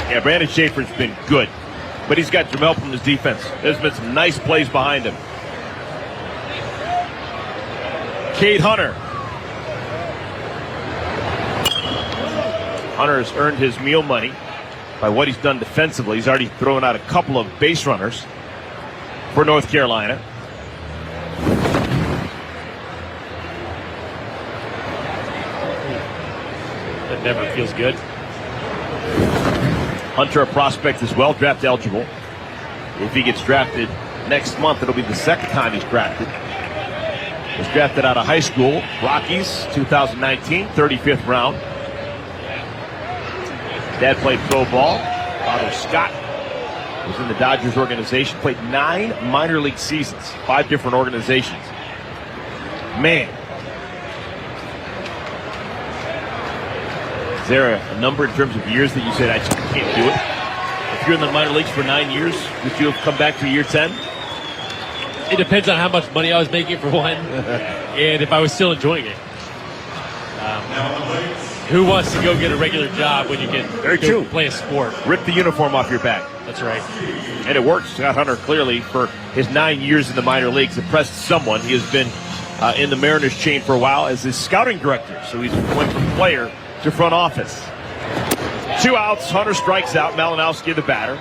S1: Yeah, Brandon Schaefer's been good, but he's got some help from his defense. There's been some nice plays behind him. Cade Hunter. Hunter has earned his meal money by what he's done defensively. He's already thrown out a couple of base runners for North Carolina.
S2: That never feels good.
S1: Hunter, a prospect as well, draft eligible. If he gets drafted next month, it'll be the second time he's drafted. Was drafted out of high school, Rockies, 2019, 35th round. Dad played pro ball. Father Scott was in the Dodgers organization, played 9 minor league seasons, 5 different organizations. Man. Is there a number in terms of years that you said, I just can't do it? If you're in the minor leagues for 9 years, would you have come back for year 10?
S2: It depends on how much money I was making for one, and if I was still enjoying it. Who wants to go get a regular job when you can go play a sport?
S1: Rip the uniform off your back.
S2: That's right.
S1: And it works. Scott Hunter clearly, for his 9 years in the minor leagues, impressed someone. He has been in the Mariners chain for a while as his scouting director. So he's went from player to front office. 2 outs. Hunter strikes out. Malinowski the batter.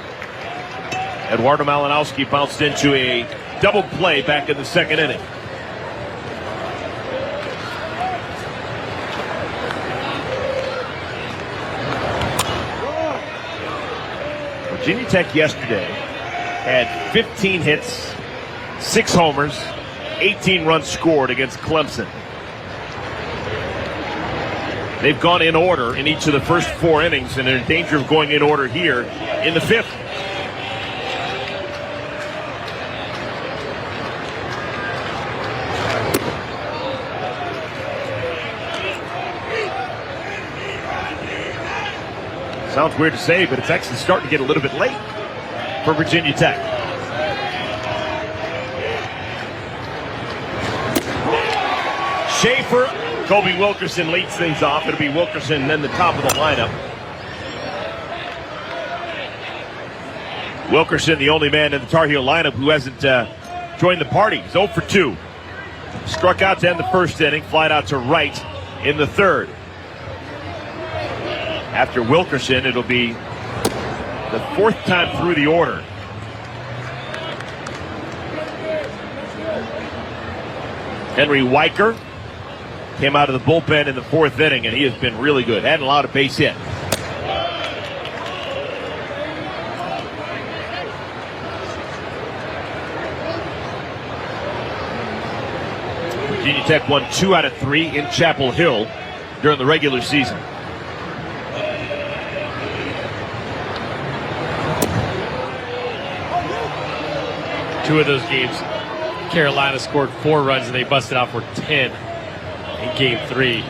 S1: Eduardo Malinowski bounced into a double play back in the second inning. Virginia Tech yesterday had 15 hits, 6 homers, 18 runs scored against Clemson. They've gone in order in each of the first 4 innings, and they're in danger of going in order here in the 5th. Sounds weird to say, but it's actually starting to get a little bit late for Virginia Tech. Schaefer, Kobe Wilkerson leads things off. It'll be Wilkerson then the top of the lineup. Wilkerson, the only man in the Tar Heel lineup who hasn't joined the party. He's 0 for 2. Struck out to end the first inning, flied out to right in the 3rd. After Wilkerson, it'll be the 4th time through the order. Henry Weicker came out of the bullpen in the 4th inning, and he has been really good. Hadn't allowed a base hit. Virginia Tech won 2 out of 3 in Chapel Hill during the regular season.
S2: Two of those games, Carolina scored 4 runs and they busted out for 10 in game 3.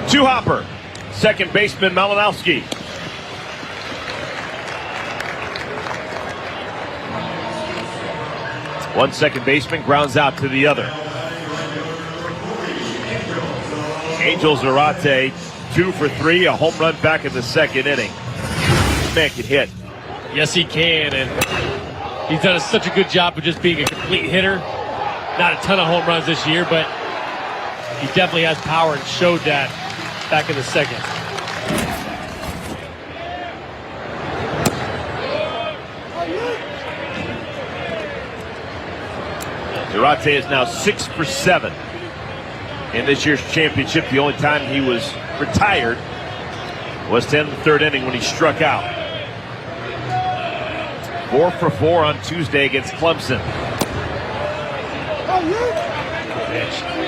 S1: Two-hopper, second baseman Malinowski. One second baseman grounds out to the other. Angel Zarate, 2 for 3, a home run back in the 2nd inning. Man can hit.
S2: Yes, he can, and he's done such a good job of just being a complete hitter. Not a ton of home runs this year, but he definitely has power and showed that back in the 2nd.
S1: Zarate is now 6 for 7 in this year's championship. The only time he was retired was to end the 3rd inning when he struck out. 4 for 4 on Tuesday against Clemson.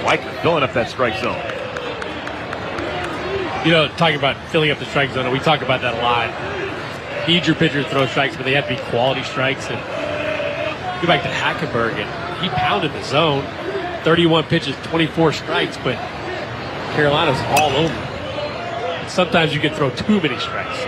S1: Weicker filling up that strike zone.
S2: You know, talking about filling up the strike zone, we talk about that a lot. Need your pitcher to throw strikes, but they have to be quality strikes. And go back to Hackenberg, and he pounded the zone. 31 pitches, 24 strikes, but Carolina's all over. Sometimes you can throw too many strikes.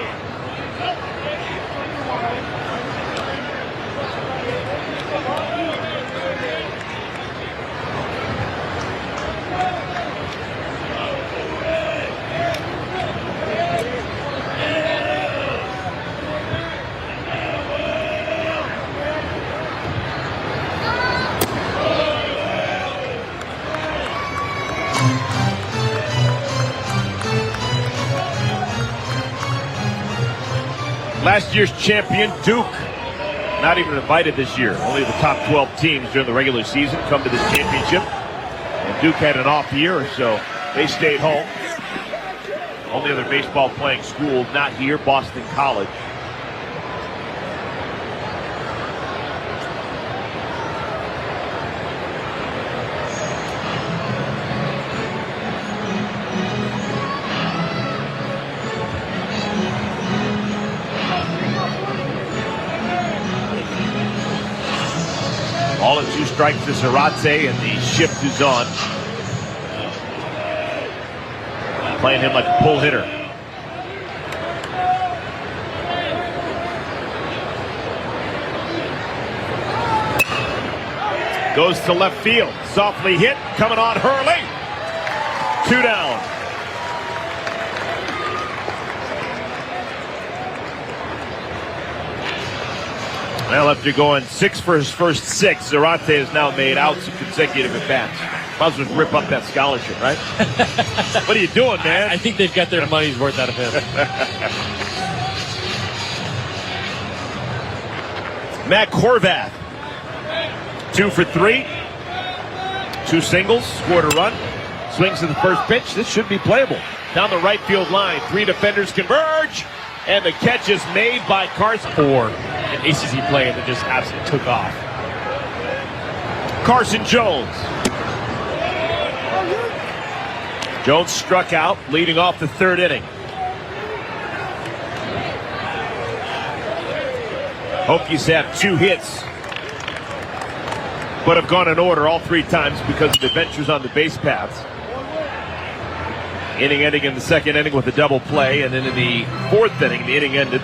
S1: Last year's champion, Duke, not even invited this year. Only the top 12 teams during the regular season come to this championship. And Duke had an off year, so they stayed home. Only other baseball playing school not here, Boston College. All at 2 strikes to Zarate, and the shift is on. Playing him like a pull hitter. Goes to left field. Softly hit. Coming on Hurley. 2 down. Well, after going 6 for his first 6, Zarate has now made outs in consecutive at-bats. Might as well rip up that scholarship, right? What are you doing, man?
S2: I think they've got their money's worth out of him. Matt
S1: Horvath, 2 for 3. 2 singles, scored a run. Swings to the first pitch. This should be playable. Down the right field line. 3 defenders converge. And the catch is made by Carson.
S2: 4 in ACC play that just absolutely took off.
S1: Carson Jones. Jones struck out, leading off the 3rd inning. Hokies have 2 hits, but have gone in order all 3 times because of adventures on the base paths. Inning ending in the 2nd inning with a double play, and then in the 4th inning, the inning ended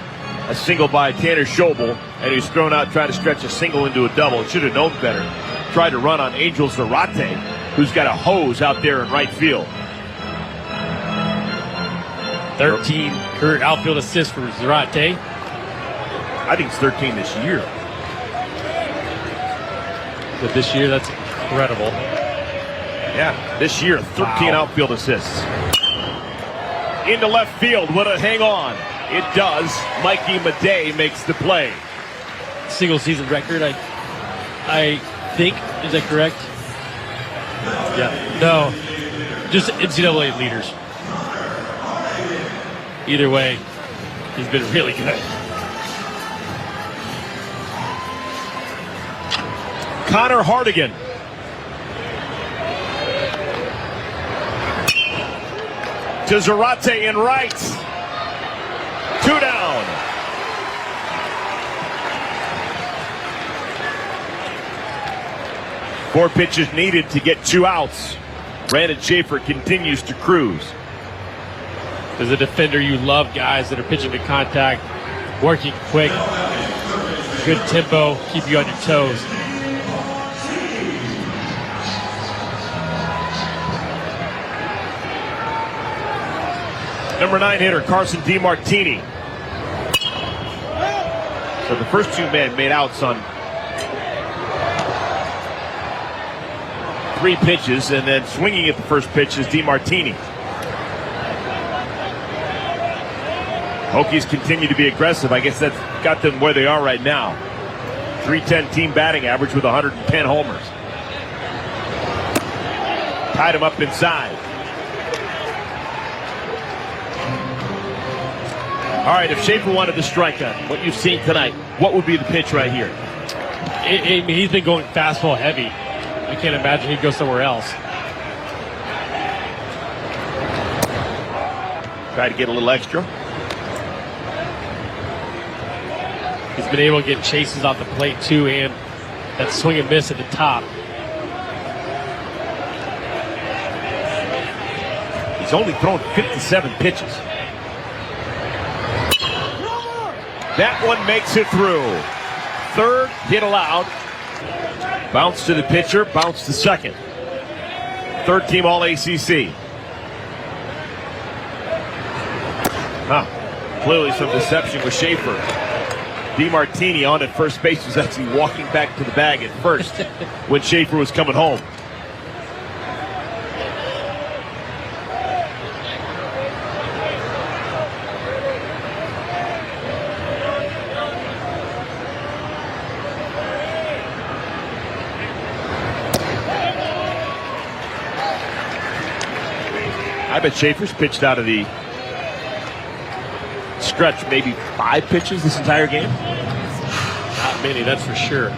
S1: a single by Tanner Schobel, and he was thrown out trying to stretch a single into a double. Should have known better. Tried to run on Angel Zarate, who's got a hose out there in right field.
S2: 13 current outfield assists for Zarate.
S1: I think it's 13 this year.
S2: But this year, that's incredible.
S1: Yeah, this year, 13 outfield assists. Into left field, would it hang on? It does. Mikey Madej makes the play.
S2: Single season record, I think. Is that correct? Yeah. No. Just NCAA leaders. Either way, he's been really good.
S1: Connor Hardigan. To Zarate in right. 2 down. Four pitches needed to get 2 outs. Brandon Schaefer continues to cruise.
S2: As a defender, you love guys that are pitching to contact, working quick, good tempo, keep you on your toes.
S1: Number 9 hitter, Carson DiMartini. So the first 2 men made outs on 3 pitches, and then swinging at the first pitch is DiMartini. Hokies continue to be aggressive. I guess that's got them where they are right now. .310 team batting average with 110 homers. Tied him up inside. All right, if Schaefer wanted to strike on what you've seen tonight, what would be the pitch right here?
S2: He's been going fastball heavy. I can't imagine he'd go somewhere else.
S1: Try to get a little extra.
S2: He's been able to get chases off the plate too, and that swing and miss at the top.
S1: He's only thrown 57 pitches. That one makes it through. 3rd hit allowed. Bounce to the pitcher, bounce to 2nd. 3rd team All-ACC. Clearly some deception with Schaefer. DiMartini on at first base was actually walking back to the bag at first when Schaefer was coming home. I bet Schaefer's pitched out of the stretch maybe 5 pitches this entire game.
S2: Not many, that's for sure.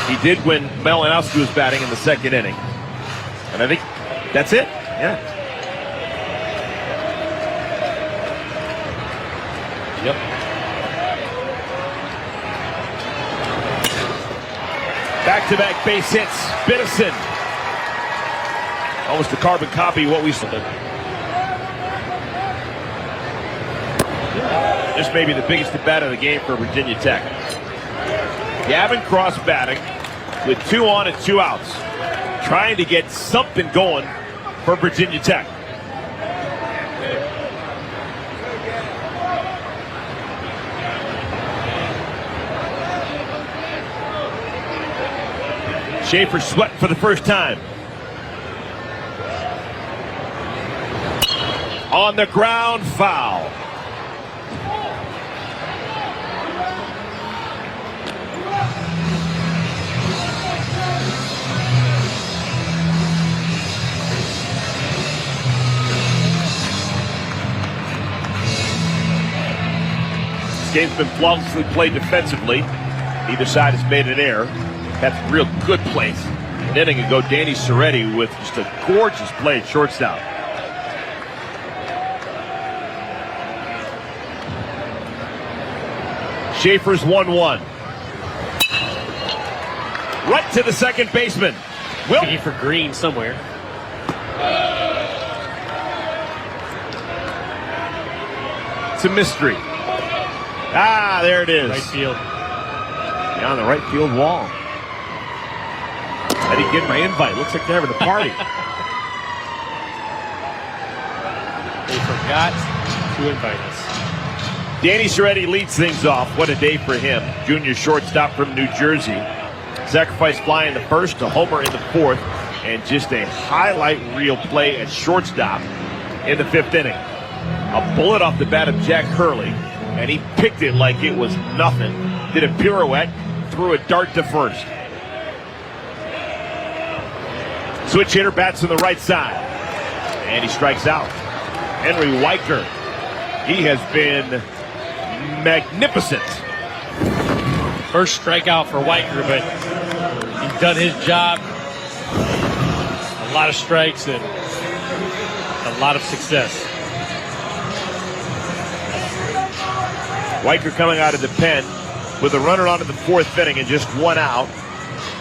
S1: He did when Malinowski was batting in the 2nd inning. And I think that's it. Yeah.
S2: Yep.
S1: Back-to-back base hits. Binnison. Almost a carbon copy of what we saw. This may be the biggest at bat of the game for Virginia Tech. Gavin Cross batting with 2 on and 2 outs. Trying to get something going for Virginia Tech. Schaefer sweating for the first time. On the ground, foul. Game's been flawlessly played defensively. Neither side has made an error. Had some real good plays. An inning ago, Danny Soretti with just a gorgeous play at shortstop. Schaefer's 1-1. Right to the second baseman.
S2: Looking for Green somewhere.
S1: It's a mystery. Ah, there it is.
S2: Right field.
S1: Yeah, on the right field wall. I didn't get my invite. Looks like they're having a party.
S2: They forgot to invite us.
S1: Danny Soretti leads things off. What a day for him. Junior shortstop from New Jersey. Sacrifice fly in the first, a homer in the fourth, and just a highlight reel play at shortstop in the fifth inning. A bullet off the bat of Jack Hurley, and he picked it like it was nothing. Did a pirouette, threw a dart to first. Switch hitter bats on the right side, and he strikes out. Henry Weicker, he has been magnificent.
S2: First strikeout for Weicker, but he's done his job. A lot of strikes and a lot of success.
S1: Weicker coming out of the pen with a runner on in the fourth inning and just one out.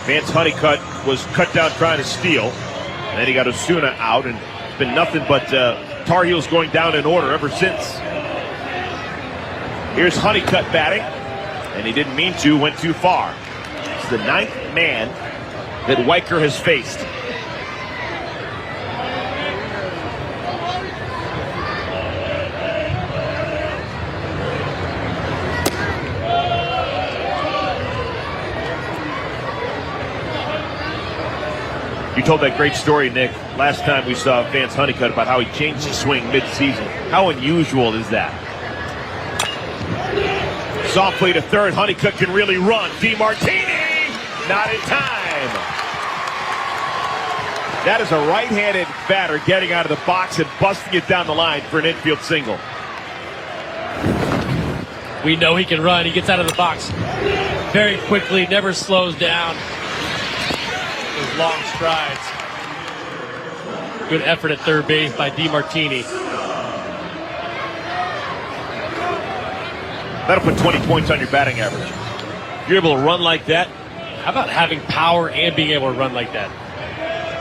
S1: Vance Honeycutt was cut down trying to steal. And then he got Osuna out, and it's been nothing but Tar Heels going down in order ever since. Here's Honeycutt batting, and he didn't mean to, went too far. It's the ninth man that Weicker has faced. You told that great story, Nick, last time we saw Vance Honeycutt about how he changed his swing mid-season. How unusual is that? Softly to third, Honeycutt can really run. DeMartini, not in time. That is a right-handed batter getting out of the box and busting it down the line for an infield single.
S2: We know he can run. He gets out of the box very quickly, never slows down. Those long strides. Good effort at third base by DeMartini.
S1: That'll put 20 points on your batting average. If you're able to run like that.
S2: How about having power and being able to run like that?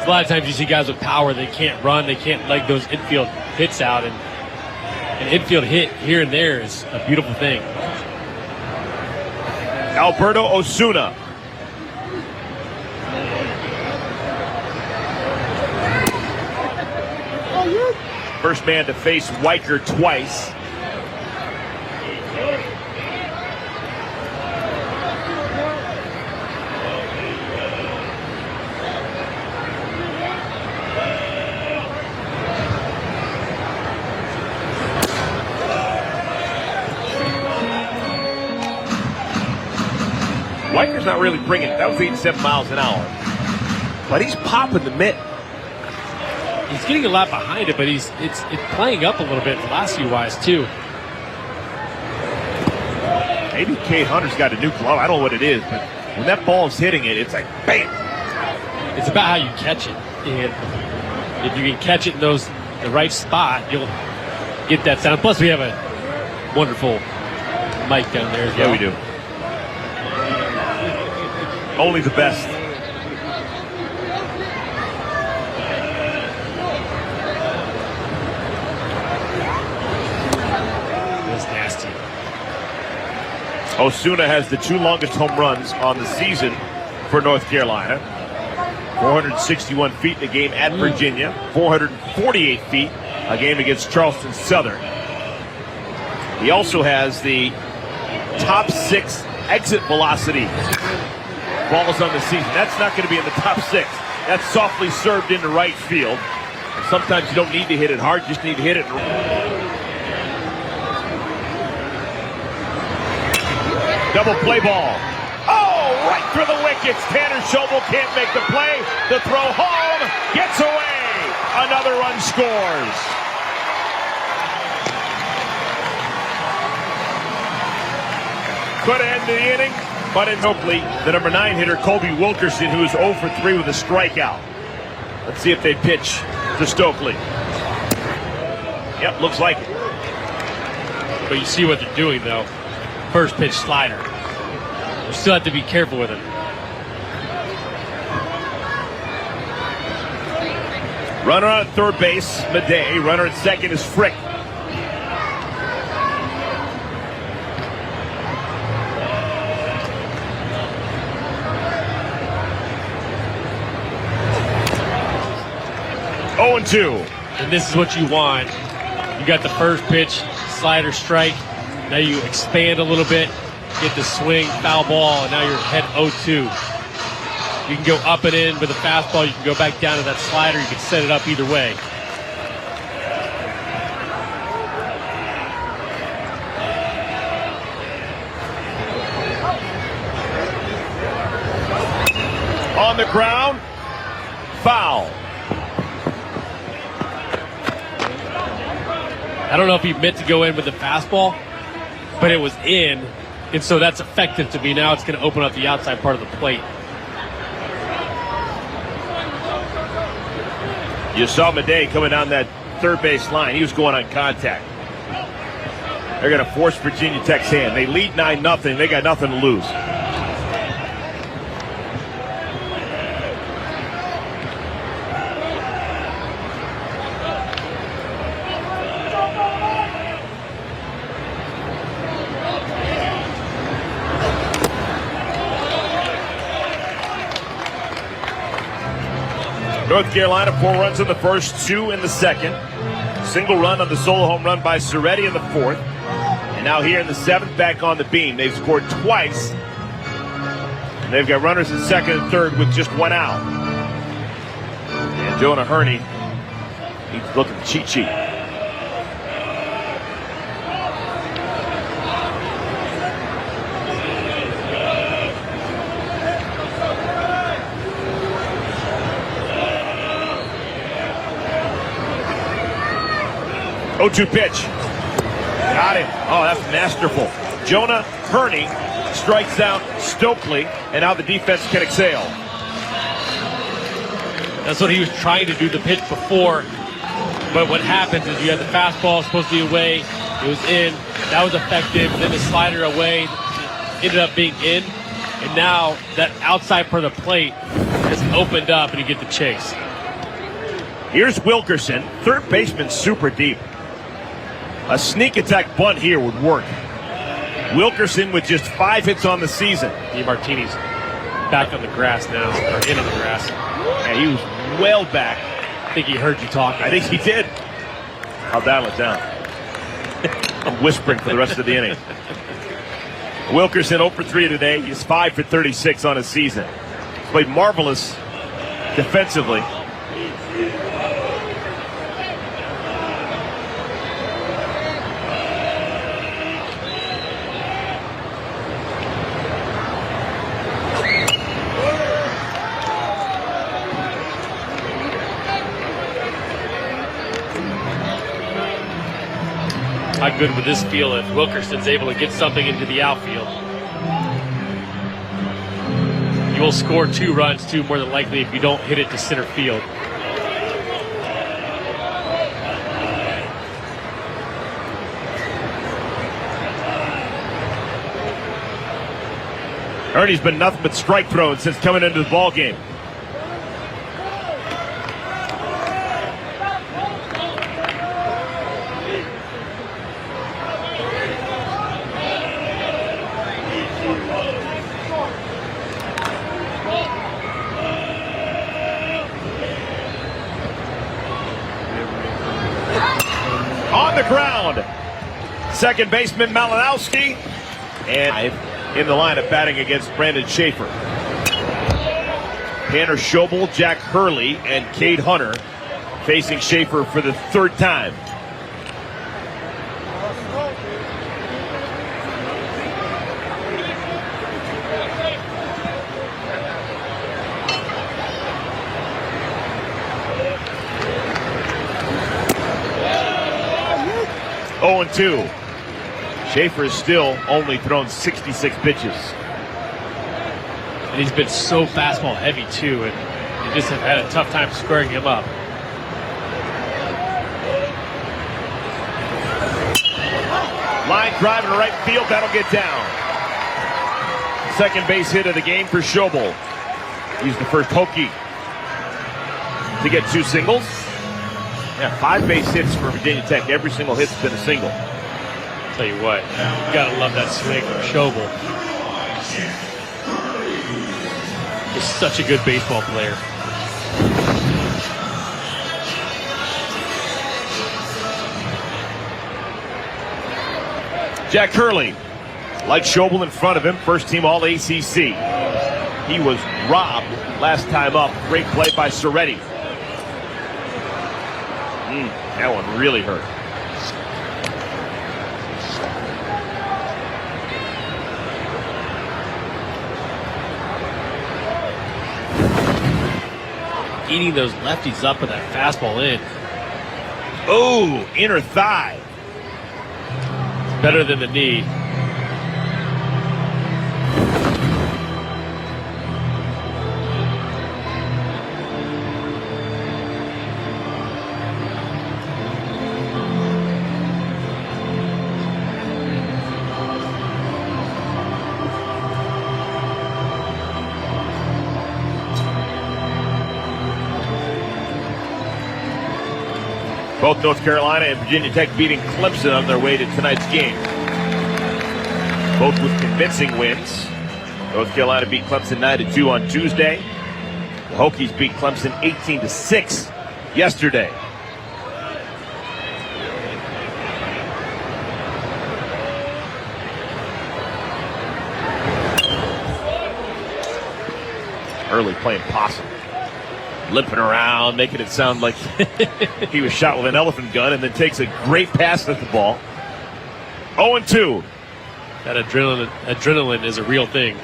S2: A lot of times you see guys with power, they can't run, they can't leg those infield hits out, and an infield hit here and there is a beautiful thing.
S1: Alberto Osuna. First man to face Weicker twice. Weicker's not really bringing it. That was 87 miles an hour. But he's popping the mitt.
S2: He's getting a lot behind it, but it's playing up a little bit velocity-wise, too.
S1: Maybe Kate Hunter's got a new glove. I don't know what it is, but when that ball's hitting it, it's like bam.
S2: It's about how you catch it. And if you can catch it in the right spot, you'll get that sound. Plus, we have a wonderful mic down there as well.
S1: Yeah, we do. Only the best.
S2: That's nasty.
S1: Osuna has the two longest home runs on the season for North Carolina. 461 feet in a game at Virginia. 448 feet a game against Charleston Southern. He also has the top 6 exit velocity balls on the season. That's not going to be in the top 6. That's softly served into right field. And sometimes you don't need to hit it hard, you just need to hit it. Double play ball. Oh, right through the wickets. Tanner Schobel can't make the play. The throw home gets away. Another run scores. could end the inning, but in Oakley, the number 9 hitter, Colby Wilkerson, who is 0 for 3 with a strikeout. Let's see if they pitch to Stokely. Yep, looks like it.
S2: But you see what they're doing, though. First pitch slider. You still have to be careful with it.
S1: Runner on third base, Madej. Runner at second is Frick. Oh, and 2.
S2: And this is what you want. You got the first pitch, slider, strike. Now you expand a little bit, get the swing, foul ball, and now you're head 0-2. You can go up and in with a fastball. You can go back down to that slider. You can set it up either way.
S1: On the ground, foul.
S2: I don't know if he meant to go in with the fastball, but it was in, and so that's effective to me. Now it's going to open up the outside part of the plate.
S1: You saw Madej coming down that third base line. He was going on contact. They're going to force Virginia Tech's hand. They lead 9-0. They got nothing to lose. North Carolina, 4 runs in the first, 2 in the second. Single run on the solo home run by Soretti in the fourth. And now here in the seventh, back on the beam. They've scored twice. And they've got runners in second and third with just 1 out. And Jonah Hurney, he's looking cheat sheet. Oh, 2 pitch. Got him. Oh, that's masterful. Jonah Hurney strikes out Stokely, and now the defense can exhale.
S2: That's what he was trying to do the pitch before. But what happens is you have the fastball supposed to be away. It was in. That was effective. Then the slider away ended up being in. And now that outside part of the plate has opened up, and you get the chase.
S1: Here's Wilkerson. Third baseman super deep. A sneak attack bunt here would work. Wilkerson with just 5 hits on the season.
S2: Martini's back on the grass now, or in on the grass.
S1: Yeah, he was well back.
S2: I think he heard you talking.
S1: I think he did. I'll dial it down. I'm whispering for the rest of the inning. Wilkerson 0 for 3 today. He's 5 for 36 on his season. He's played marvelous defensively.
S2: How good would this feel if Wilkerson's able to get something into the outfield? You will score 2 runs, too, more than likely, if you don't hit it to center field.
S1: Ernie's been nothing but strike thrown since coming into the ball game. On the ground, second baseman Malinowski, and in the lineup batting against Brandon Schaefer. Tanner Schobel, Jack Hurley, and Cade Hunter facing Schaefer for the 3rd time. Oh, and 2. Schaefer has still only thrown 66 pitches.
S2: And he's been so fastball heavy too, and they just have had a tough time squaring him up.
S1: Line drive to right field, that'll get down. Second base hit of the game for Schobel. He's the first Hokie to get 2 singles. Yeah, 5 base hits for Virginia Tech. Every single hit's been a single.
S2: Tell you what, you gotta love that swing from Schobel. He's such a good baseball player.
S1: Jack Hurley, like Schobel in front of him, first team All-ACC. He was robbed last time up. Great play by Soretti. That one really hurt.
S2: Eating those lefties up with that fastball in.
S1: Oh, inner thigh.
S2: Better than the knee.
S1: Both North Carolina and Virginia Tech beating Clemson on their way to tonight's game. Both with convincing wins. North Carolina beat Clemson 9-2 on Tuesday. The Hokies beat Clemson 18-6 yesterday. Early playing possum. Limping around, making it sound like he was shot with an elephant gun, and then takes a great pass at the ball. 0-2.
S2: That adrenaline is a real thing.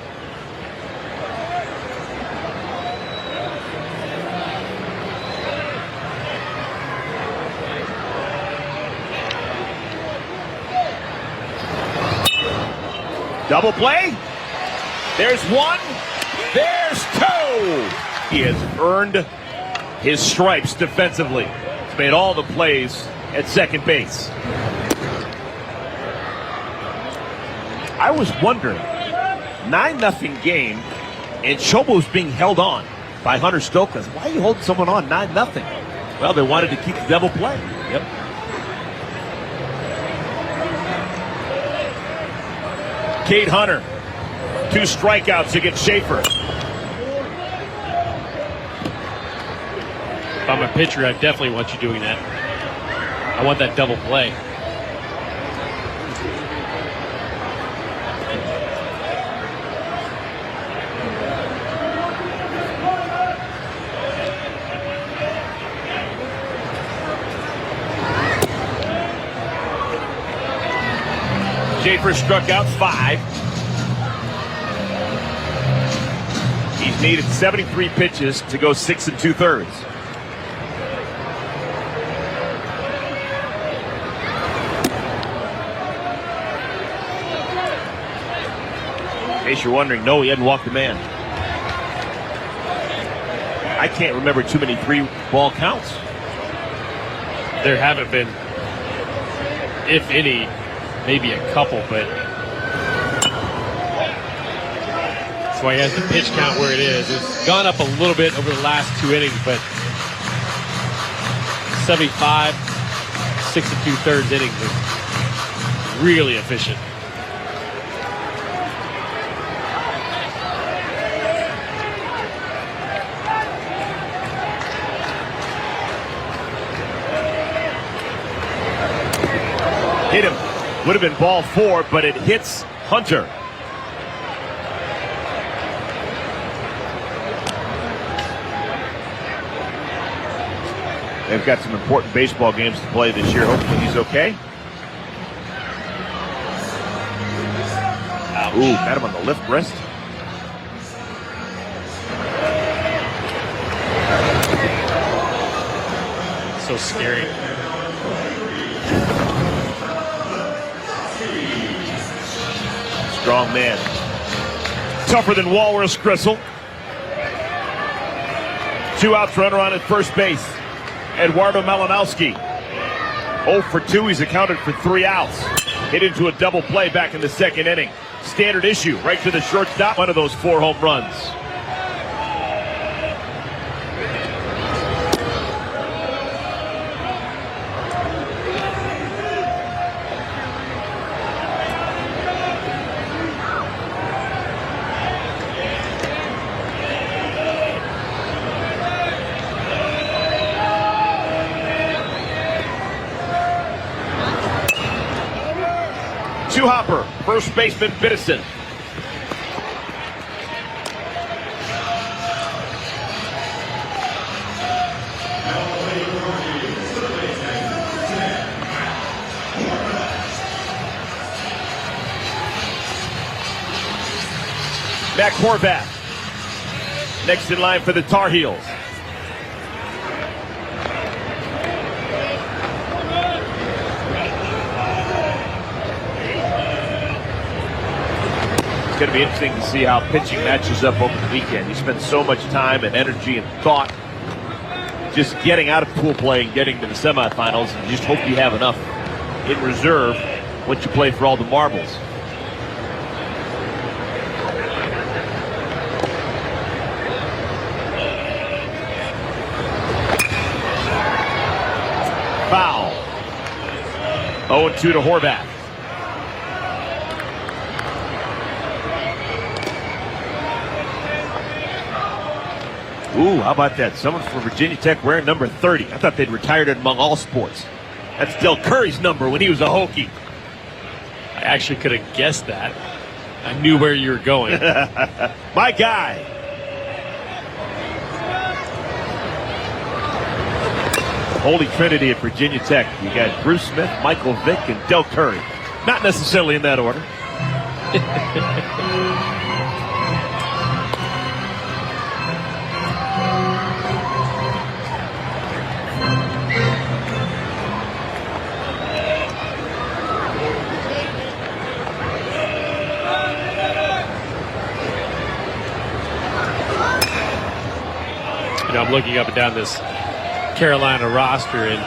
S1: Double play. There's one. There's 2. He has earned his stripes defensively. He's made all the plays at second base. I was wondering, 9-0 game, and Schobel's being held on by Hunter Stokes. Why are you holding someone on 9-0? Well, they wanted to keep the double play. Yep. Cade Hunter, 2 strikeouts against Schaefer.
S2: If I'm a pitcher, I definitely want you doing that. I want that double play.
S1: Schaefer struck out 5. He's needed 73 pitches to go 6 2/3. In case you're wondering, no, he hadn't walked a man. I can't remember too many 3-ball counts.
S2: There haven't been, if any, maybe a couple, but that's why he has the pitch count where it is. It's gone up a little bit over the last 2 innings, but 75, 6 2/3 innings is really efficient.
S1: Hit him. Would have been ball 4, but it hits Hunter. They've got some important baseball games to play this year. Hopefully he's okay.
S2: Ouch.
S1: Ooh, got him on the left wrist.
S2: So scary.
S1: Strong man. Tougher than Walrus Gristle. 2 outs, runner on at first base. Eduardo Malinowski. 0 for 2. He's accounted for 3 outs. Hit into a double play back in the second inning. Standard issue, right to the shortstop. One of those 4 home runs. Hopper, first baseman Biddison. Mac Horvath, next in line for the Tar Heels. It's going to be interesting to see how pitching matches up over the weekend. You spend so much time and energy and thought just getting out of pool play and getting to the semifinals, and you just hope you have enough in reserve once you play for all the marbles. Foul. 0-2 to Horvath. Ooh, how about that? Someone from Virginia Tech wearing number 30. I thought they'd retired it among all sports. That's Del Curry's number when he was a Hokie.
S2: I actually could have guessed that. I knew where you were going.
S1: My guy. Holy Trinity at Virginia Tech. You got Bruce Smith, Michael Vick, and Del Curry. Not necessarily in that order.
S2: You know, I'm looking up and down this Carolina roster, and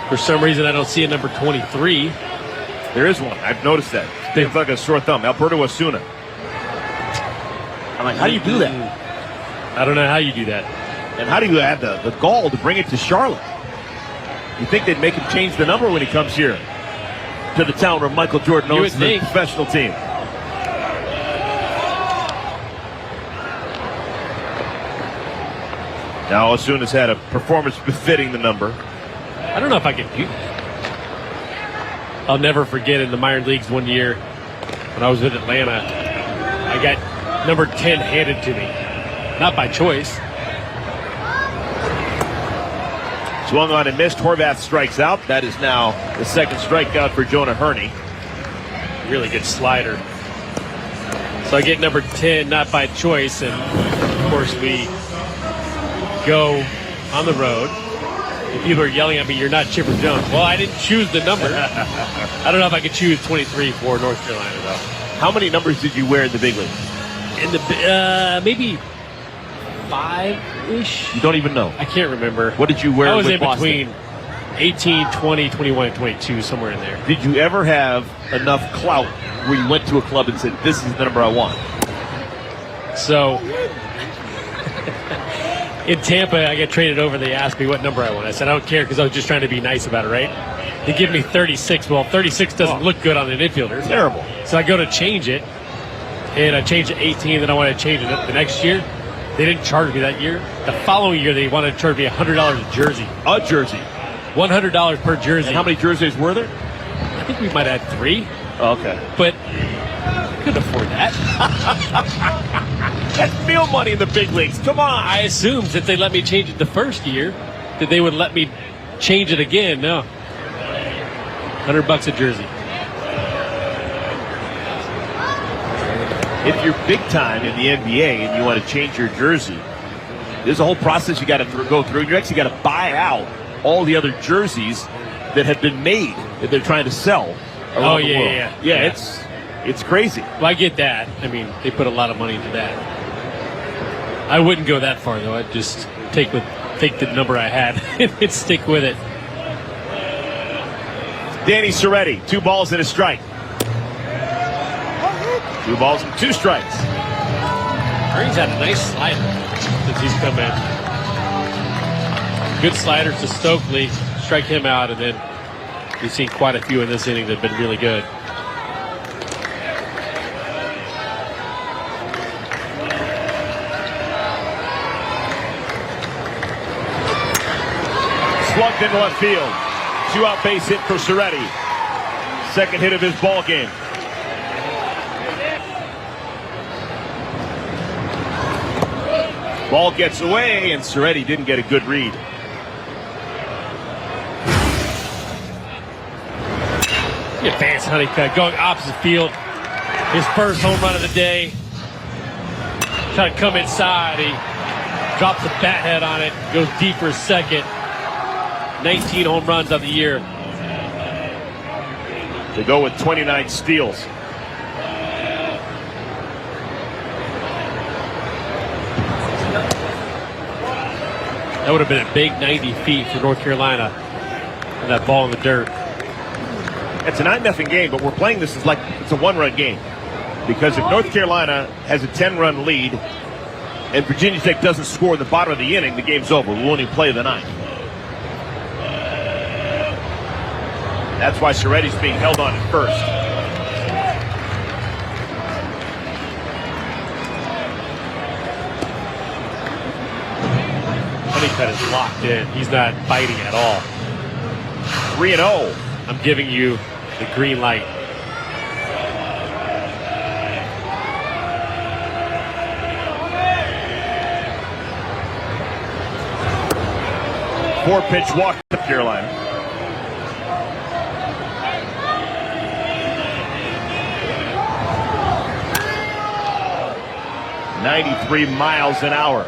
S2: for some reason I don't see a number 23.
S1: There is one. I've noticed that. It's like a sore thumb. Alberto Osuna. I'm like, how do you do that?
S2: I don't know how you do that.
S1: And how do you have the gall to bring it to Charlotte? You think they'd make him change the number when he comes here to the town where Michael Jordan owns the professional team? Now Osuna's had a performance befitting the number.
S2: I don't know if I can do that. I'll never forget in the minor leagues one year when I was with Atlanta, I got number 10 handed to me. Not by choice.
S1: Swung on and missed. Horvath strikes out. That is now the second strikeout for Jonah Hurney.
S2: Really good slider. So I get number 10, not by choice, and of course we go on the road. And people are yelling at me, "You're not Chipper Jones." Well, I didn't choose the number. I don't know if I could choose 23 for North Carolina, though.
S1: How many numbers did you wear in the big league?
S2: In the maybe 5-ish.
S1: You don't even know.
S2: I can't remember.
S1: What did you wear?
S2: I was
S1: with
S2: in
S1: Boston?
S2: between 18, 20, 21, and 22, somewhere in there.
S1: Did you ever have enough clout where you went to a club and said, "This is the number I want"?
S2: So in Tampa, I get traded over. They asked me what number I want. I said, I don't care, because I was just trying to be nice about it, right? They give me 36. Well, 36 doesn't look good on an infielder.
S1: Terrible.
S2: So I go to change it, and I changed it 18. Then I wanted to change it the next year. They didn't charge me that year. The following year, they wanted to charge me $100 a jersey.
S1: A jersey.
S2: $100 per jersey.
S1: And how many jerseys were there?
S2: I think we might have had 3.
S1: Oh, okay.
S2: But I couldn't afford that.
S1: That's meal money in the big leagues. Come on.
S2: I assumed that they let me change it the first year, that they would let me change it again. No. $100 a jersey.
S1: If you're big time in the NBA and you want to change your jersey, there's a whole process you got to go through. You actually got to buy out all the other jerseys that have been made that they're trying to sell around the world.
S2: Yeah.
S1: It's crazy.
S2: Well, I get that. I mean, they put a lot of money into that. I wouldn't go that far, though. I'd just take the number I had and stick with it.
S1: Danny Soretti, 2 balls and a strike. 2 balls and 2 strikes.
S2: Green's had a nice slider since he's come in. Good sliders to Stokely, strike him out, and then we've seen quite a few in this inning that have been really good.
S1: Slugged into left field. 2-out base hit for Soretti. Second hit of his ball game. Ball gets away, and Soretti didn't get a good read.
S2: Advanced Honeycutt going opposite field. His first home run of the day. Trying to come inside. He drops the bat head on it. Goes deep for a second. 19 home runs of the year.
S1: To go with 29 steals.
S2: That would have been a big 90 feet for North Carolina. And that ball in the dirt.
S1: It's a 9-0 game, but we're playing this as like it's a 1-run game. Because if North Carolina has a 10-run lead and Virginia Tech doesn't score in the bottom of the inning, the game's over. We won't even play the 9th. That's why Soretti's being held on at first.
S2: Honeycutt is locked in. He's not biting at all.
S1: 3-0.
S2: I'm giving you the green light.
S1: Four-pitch walk to Carolina. .93 miles an hour.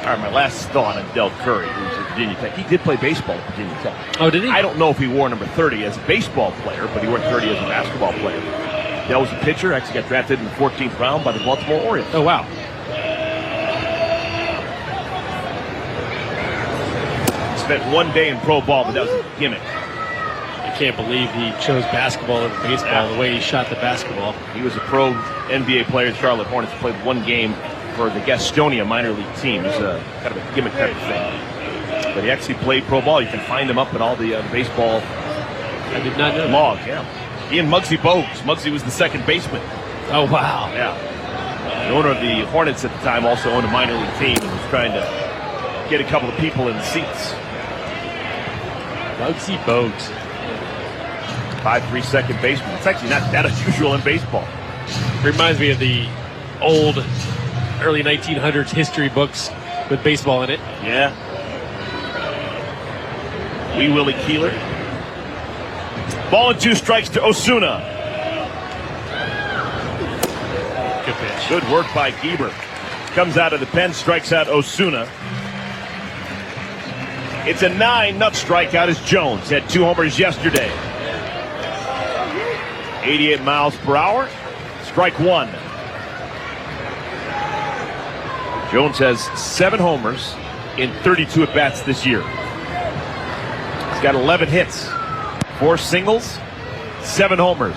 S1: All right, my last thought on Del Curry, who's at Virginia Tech. He did play baseball at Virginia Tech.
S2: Oh, did he?
S1: I don't know if he wore number 30 as a baseball player, but he wore 30 as a basketball player. Del was a pitcher, actually got drafted in the 14th round by the Baltimore Orioles.
S2: Oh, wow.
S1: Spent 1 day in pro ball, but that was a gimmick.
S2: I can't believe he chose basketball over baseball, the way he shot the basketball.
S1: He was a pro NBA player. Charlotte Hornets played 1 game for the Gastonia minor league team. It was a kind of a gimmick type of thing. But he actually played pro ball. You can find him up in all the baseball
S2: I did not know
S1: logs. Yeah. He and Muggsy Bogues. Muggsy was the second baseman.
S2: Oh, wow.
S1: Yeah. The owner of the Hornets at the time also owned a minor league team and was trying to get a couple of people in the seats.
S2: Muggsy Bogues.
S1: 5'3" second baseman. It's actually not that unusual in baseball.
S2: Reminds me of the old early 1900s history books with baseball in it.
S1: Yeah. Wee Willie Keeler. Ball and 2 strikes to Osuna.
S2: Good pitch.
S1: Good work by Gieber. Comes out of the pen, strikes out Osuna. It's a 9-0 strikeout as Jones had 2 homers yesterday. 88 miles per hour. Strike 1. Jones has 7 homers in 32 at-bats this year. He's got 11 hits, 4 singles, 7 homers.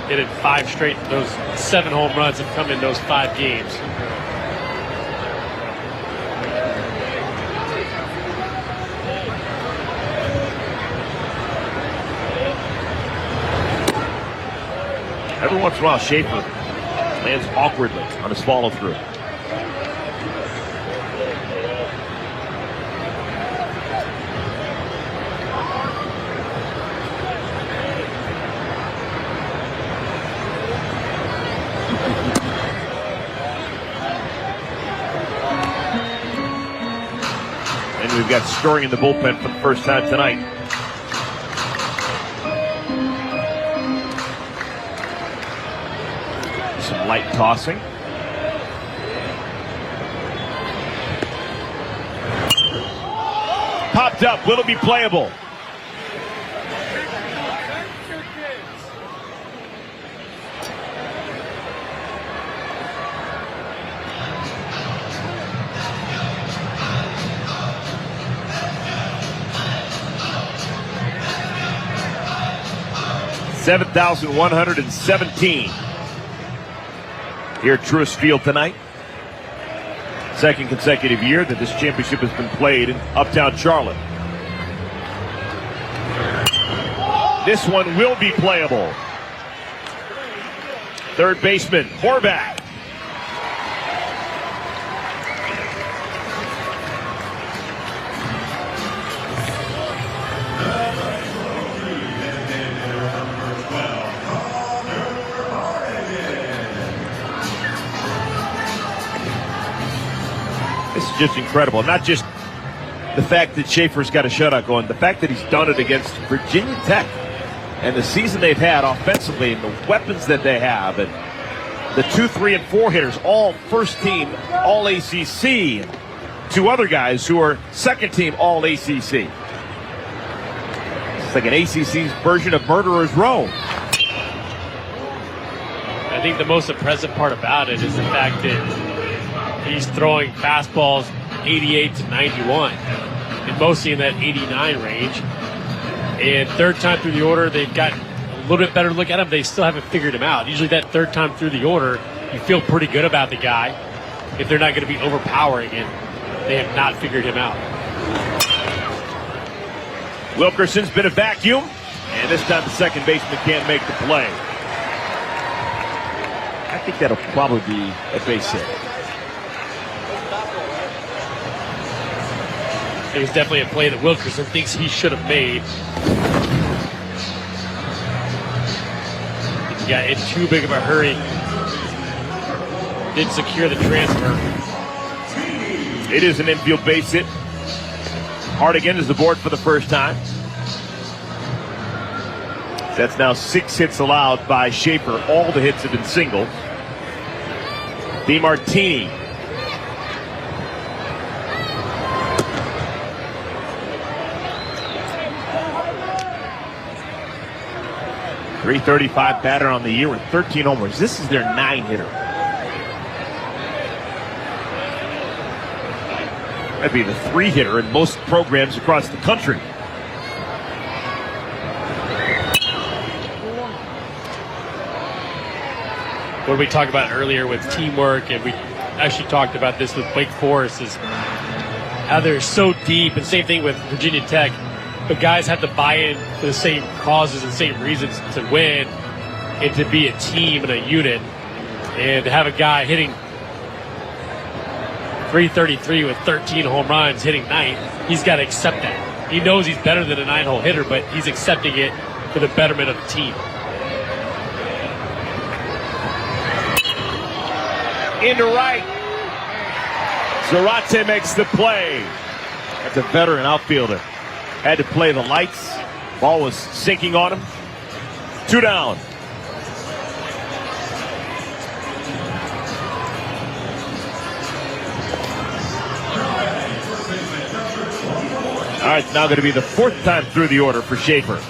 S2: Hit it 5 straight. Those 7 home runs have come in those 5 games.
S1: Every once in a while, Schaefer lands awkwardly on his follow-through. And we've got Storing in the bullpen for the first time tonight. Some light tossing. Popped up. Will it be playable? 7,117 here at Truist Field tonight. Second consecutive year that this championship has been played in Uptown Charlotte. This one will be playable. Third baseman, Horvath. This is just incredible. Not just the fact that Schaefer's got a shutout going, the fact that he's done it against Virginia Tech and the season they've had offensively and the weapons that they have, and the 2, 3, and 4 hitters, all first team all ACC, and 2 other guys who are second team all ACC. It's like an ACC's version of Murderer's Row.
S2: I think the most impressive part about it is the fact that he's throwing fastballs 88 to 91, and mostly in that 89 range. And third time through the order, they've got a little bit better look at him. They still haven't figured him out. Usually that third time through the order, you feel pretty good about the guy. If they're not going to be overpowering it, they have not figured him out.
S1: Wilkerson's been a vacuum, and this time the second baseman can't make the play. I think that'll probably be a base hit.
S2: It was definitely a play that Wilkerson thinks he should have made. He got in too big of a hurry. Didn't secure the transfer.
S1: It is an infield base hit. Hardigan is aboard for the first time. That's now 6 hits allowed by Schaefer. All the hits have been singles. DeMartini. .335 batter on the year with 13 homers. This is their 9-hitter. That'd be the 3-hitter in most programs across the country.
S2: What we talked about earlier with teamwork, and we actually talked about this with Wake Forest, is how they're so deep, and same thing with Virginia Tech. But guys have to buy in for the same causes and same reasons to win and to be a team and a unit. And to have a guy hitting .333 with 13 home runs, hitting 9th, he's got to accept that. He knows he's better than a 9-hole hitter, but he's accepting it for the betterment of the team.
S1: Into right. Zarate makes the play. That's a veteran outfielder. Had to play the lights. Ball was sinking on him. 2 down. All right, it's now going to be the 4th time through the order for Schaefer.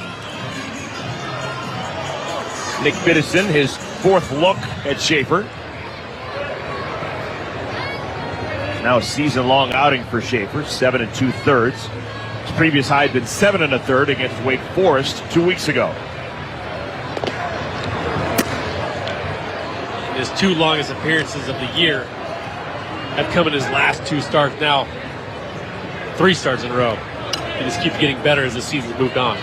S1: Nick Biddison, his 4th look at Schaefer. Now a season-long outing for Schaefer, 7 2/3. His previous high had been 7 1/3 against Wake Forest 2 weeks ago.
S2: His 2 longest appearances of the year have come in his last 2 starts. Now 3 starts in a row. He just keeps getting better as the season's moved on.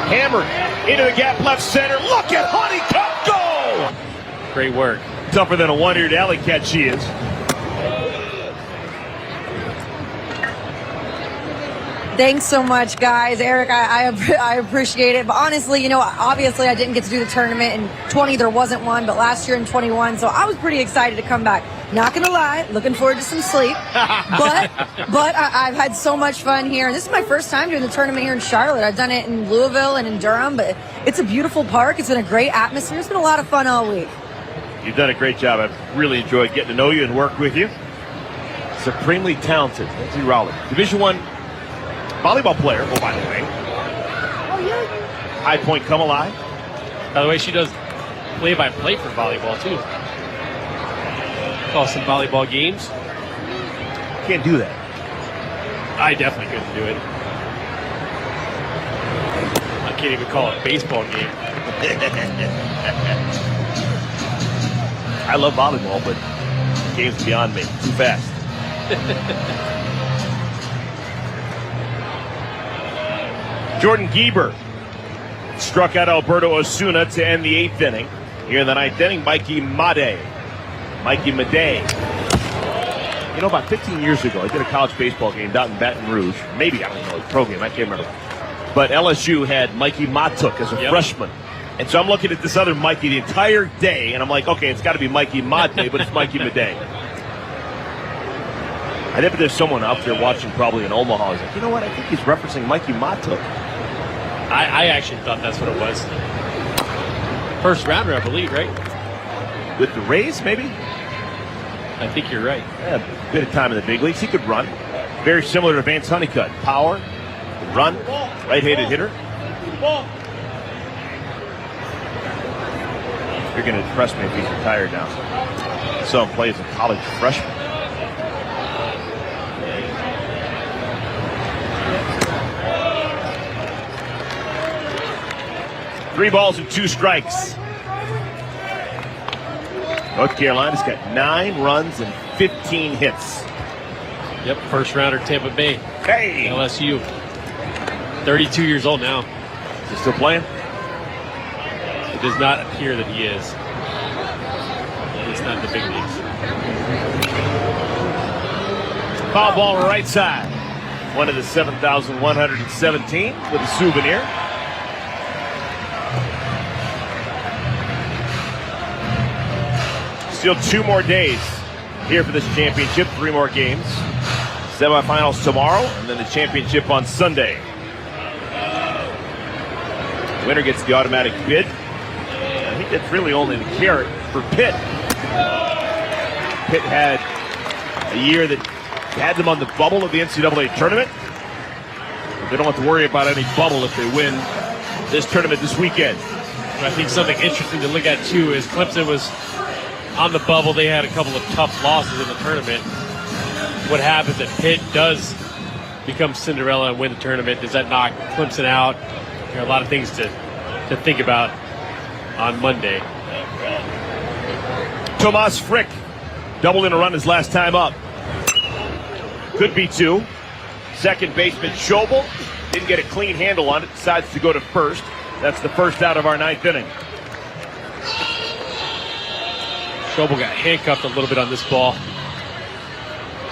S1: Hammered into the gap left center. Look at Honeycutt go!
S2: Great work.
S1: Tougher than a one-eared alley cat she is.
S3: Thanks so much, guys. Eric, I appreciate it. But honestly, you know, obviously I didn't get to do the tournament. In 20, there wasn't one, but last year in 21, so I was pretty excited to come back. Not going to lie, looking forward to some sleep. but I've had so much fun here. And this is my first time doing the tournament here in Charlotte. I've done it in Louisville and in Durham, but it's a beautiful park. It's been a great atmosphere. It's been a lot of fun all week.
S1: You've done a great job. I've really enjoyed getting to know you and work with you. Supremely talented, Lindsay Rowley. Division I volleyball player, oh, by the way.
S3: Oh, yeah.
S1: High Point Come Alive.
S2: By the way, she does play-by-play for volleyball, too. Call some volleyball games.
S1: Can't do that.
S2: I definitely couldn't do it. I can't even call it a baseball game.
S1: I love volleyball, but game's beyond me. Too fast. Jordan Gieber struck out Alberto Osuna to end the 8th inning. Here in the 9th inning, Mikey Madej. You know, about 15 years ago, I did a college baseball game down in Baton Rouge. Maybe, I don't know, a pro game, I can't remember. But LSU had Mikey Matuk as a freshman. And so I'm looking at this other Mikey the entire day, and I'm like, okay, it's got to be Mikey Madej, but it's Mikey Madej. I think there's someone out there watching probably in Omaha who's like, you know what, I think he's referencing Mikey Matuk.
S2: I actually thought that's what it was. First rounder, I believe, right?
S1: With the Rays, maybe?
S2: I think you're right.
S1: Yeah, a bit of time in the big leagues. He could run. Very similar to Vance Honeycutt. Power, could run, right-handed hitter. You're going to impress me if he's retired now. I saw him play as a college freshman. Three balls and 2 strikes. North Carolina's got 9 runs and 15 hits.
S2: Yep, first rounder, Tampa Bay.
S1: Hey!
S2: LSU. 32 years old now.
S1: Is he still playing?
S2: It does not appear that he is. It's not in the big leagues.
S1: Foul ball right side. One of the 7,117 with a souvenir. Still 2 more days here for this championship. 3 more games. Semifinals tomorrow, and then the championship on Sunday. Winner gets the automatic bid. I think that's really only the carrot for Pitt. Pitt had a year that had them on the bubble of the NCAA tournament. But they don't have to worry about any bubble if they win this tournament this weekend.
S2: I think something interesting to look at, too, is Clemson was on the bubble. They had a couple of tough losses in the tournament. What happens if Pitt does become Cinderella and win the tournament? Does that knock Clemson out? There are a lot of things to think about on Monday.
S1: Tomas Frick doubled in a run his last time up. Could be 2. Second baseman Schobel didn't get a clean handle on it, decides to go to first. That's the first out of our 9th inning.
S2: Schobel got handcuffed a little bit on this ball.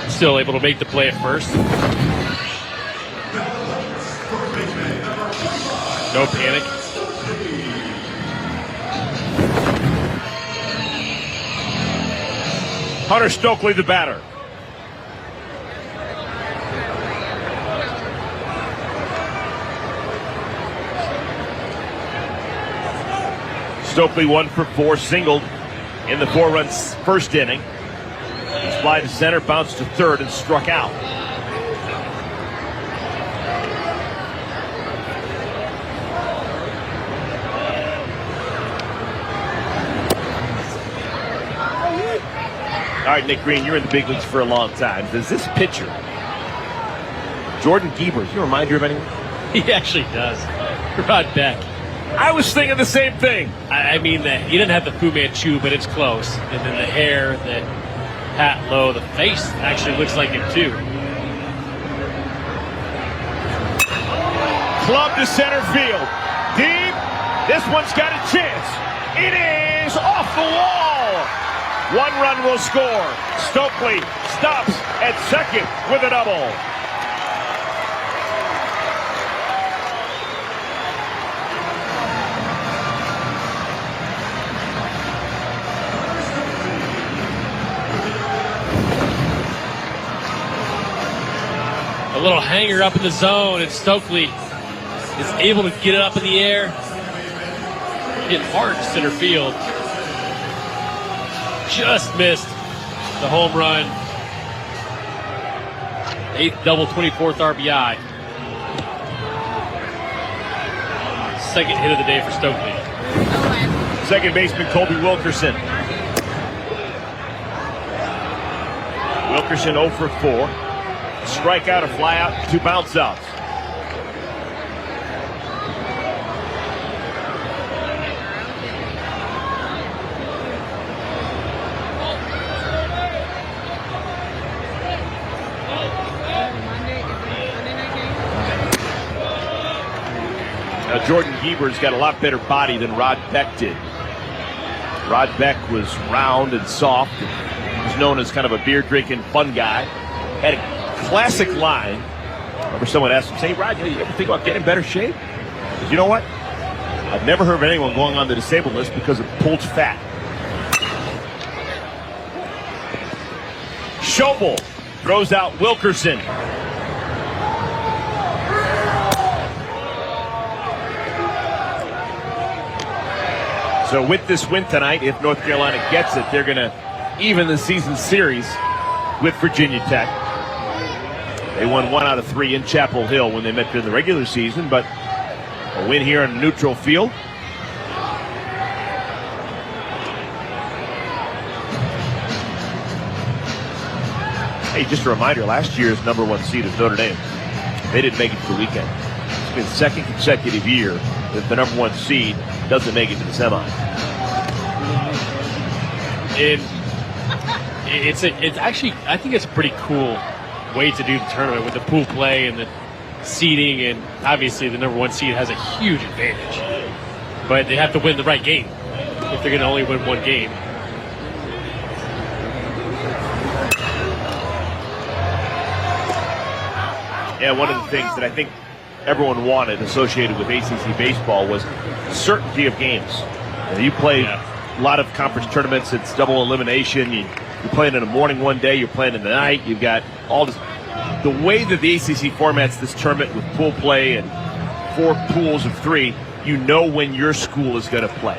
S2: Still able to make the play at first. No panic.
S1: Hunter Stokely, the batter. Stokely 1 for 4, singled in the 4-run first inning. He's fly to center, bounced to third, and struck out. All right, Nick Green, you're in the big leagues for a long time. Does this pitcher, Jordan Gieber, does he remind you of anyone?
S2: He actually does. Rod Beck.
S1: I was thinking the same thing.
S2: I mean, he didn't have the Fu Manchu, but it's close. And then the hair, the hat low, the face actually looks like him too.
S1: Club to center field. Deep. This one's got a chance. It is off the wall. 1 run will score. Stokely stops at second with a double.
S2: A little hanger up in the zone, and Stokely is able to get it up in the air. Hit hard to center field. Just missed the home run. 8th double, 24th RBI. Second hit of the day for Stokely.
S1: Second baseman Colby Wilkerson. Wilkerson 0 for 4. Strikeout, a flyout, 2 bounce outs. Now Jordan Heber's got a lot better body than Rod Beck did. Rod Beck was round and soft, and was known as kind of a beer-drinking fun guy. Had a classic line. I remember someone asked him, "Say, Rod, you ever think about getting in better shape?" He said, "You know what? I've never heard of anyone going on the disabled list because of pulled fat." Schobel throws out Wilkerson. So with this win tonight, if North Carolina gets it, they're going to even the season series with Virginia Tech. They won 1 out of 3 in Chapel Hill when they met during the regular season, but a win here on a neutral field. Hey, just a reminder, last year's #1 seed is Notre Dame. They didn't make it to the weekend. It's been the second consecutive year that the #1 seed doesn't make it to the semi.
S2: It's actually, I think it's a pretty cool way to do the tournament with the pool play and the seeding, and obviously the #1 seed has a huge advantage. But they have to win the right game if they're going to only win 1 game.
S1: Yeah, one of the things that I think everyone wanted associated with ACC baseball was certainty of games. You play a lot of conference tournaments, it's double elimination. You're playing in the morning one day, you're playing in the night. You've got all this. The way that the ACC formats this tournament with pool play and 4 pools of 3, you know when your school is going to play.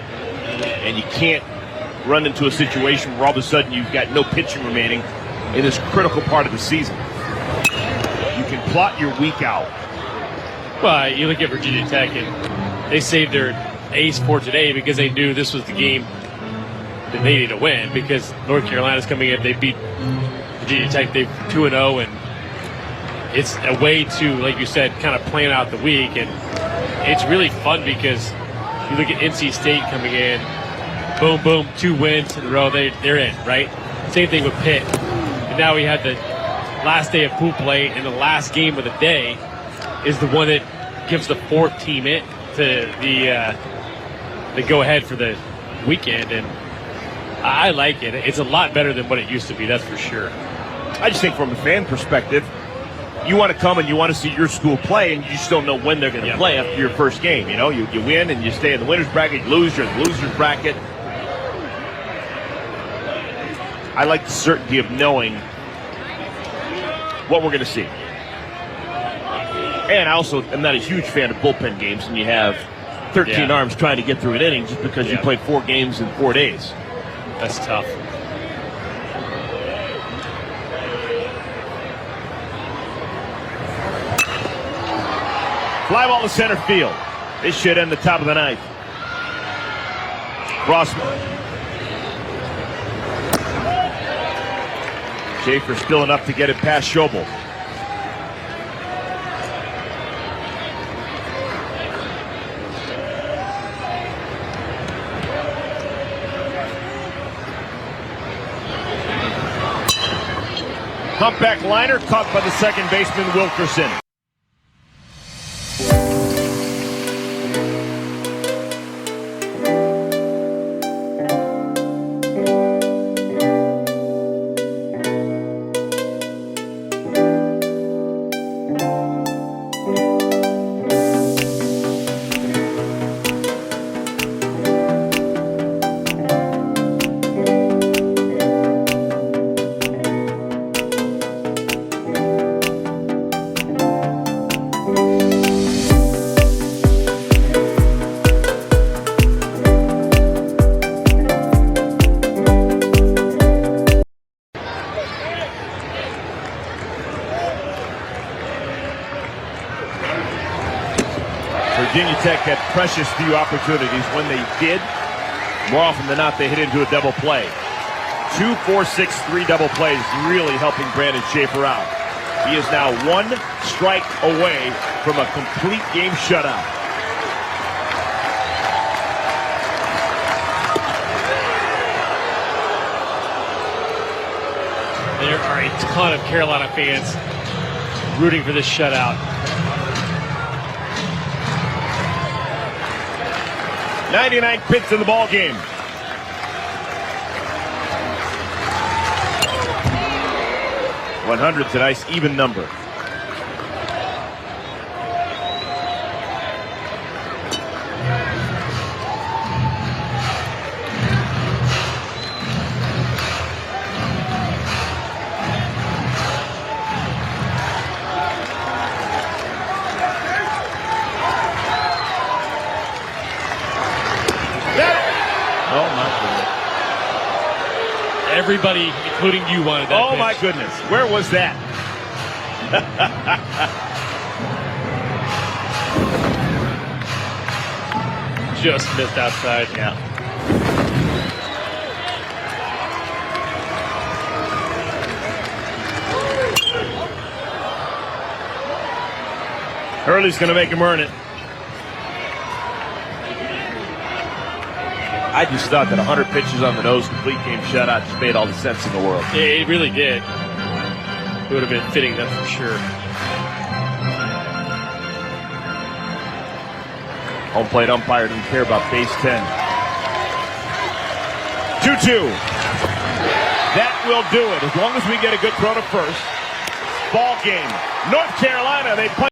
S1: And you can't run into a situation where all of a sudden you've got no pitching remaining in this critical part of the season. You can plot your week out.
S2: Well, you look at Virginia Tech, and they saved their ace for today because they knew this was the game that they needed to win, because North Carolina's coming in. They beat Virginia Tech. They're 2-0, and it's a way to, like you said, kind of plan out the week. And it's really fun because you look at NC State coming in, boom, boom, 2 wins in a row. They're in, right? Same thing with Pitt. And now we had the last day of pool play, and the last game of the day is the one that gives the 4th team in to the go-ahead for the weekend. And I like it. It's a lot better than what it used to be, that's for sure.
S1: I just think from a fan perspective, you want to come and you want to see your school play, and you just don't know when they're going to play after your first game. You know, you win and you stay in the winner's bracket, you lose, you're in the loser's bracket. I like the certainty of knowing what we're going to see. And I also am not a huge fan of bullpen games, and you have 13 arms trying to get through an inning just because you played 4 games in 4 days.
S2: That's tough.
S1: Fly ball to center field. This should end the top of the 9th. Crossman. Schaefer still enough to get it past Schobel. Humpback liner caught by the second baseman Wilkerson. Virginia Tech had precious few opportunities. When they did, More often than not, they hit into a double play. 2, 4, 6, 3 double plays really helping Brandon Schaefer out. He is now 1 strike away from a complete game shutout.
S2: There are a ton of Carolina fans rooting for this shutout.
S1: 99 pitch in the ball game. $100's a nice even number. Oh my goodness.
S2: Everybody, including you, wanted that pitch.
S1: My goodness. Where was that?
S2: Just missed outside.
S1: Yeah. Hurley's going to make him earn it. I just thought that 100 pitches on the nose, complete game shutout, just made all the sense in the world.
S2: It really did. It would have been fitting, that's for sure.
S1: Home plate umpire didn't care about base 10. 2-2. That will do it. As long as we get a good throw to first. Ball game. North Carolina, they play.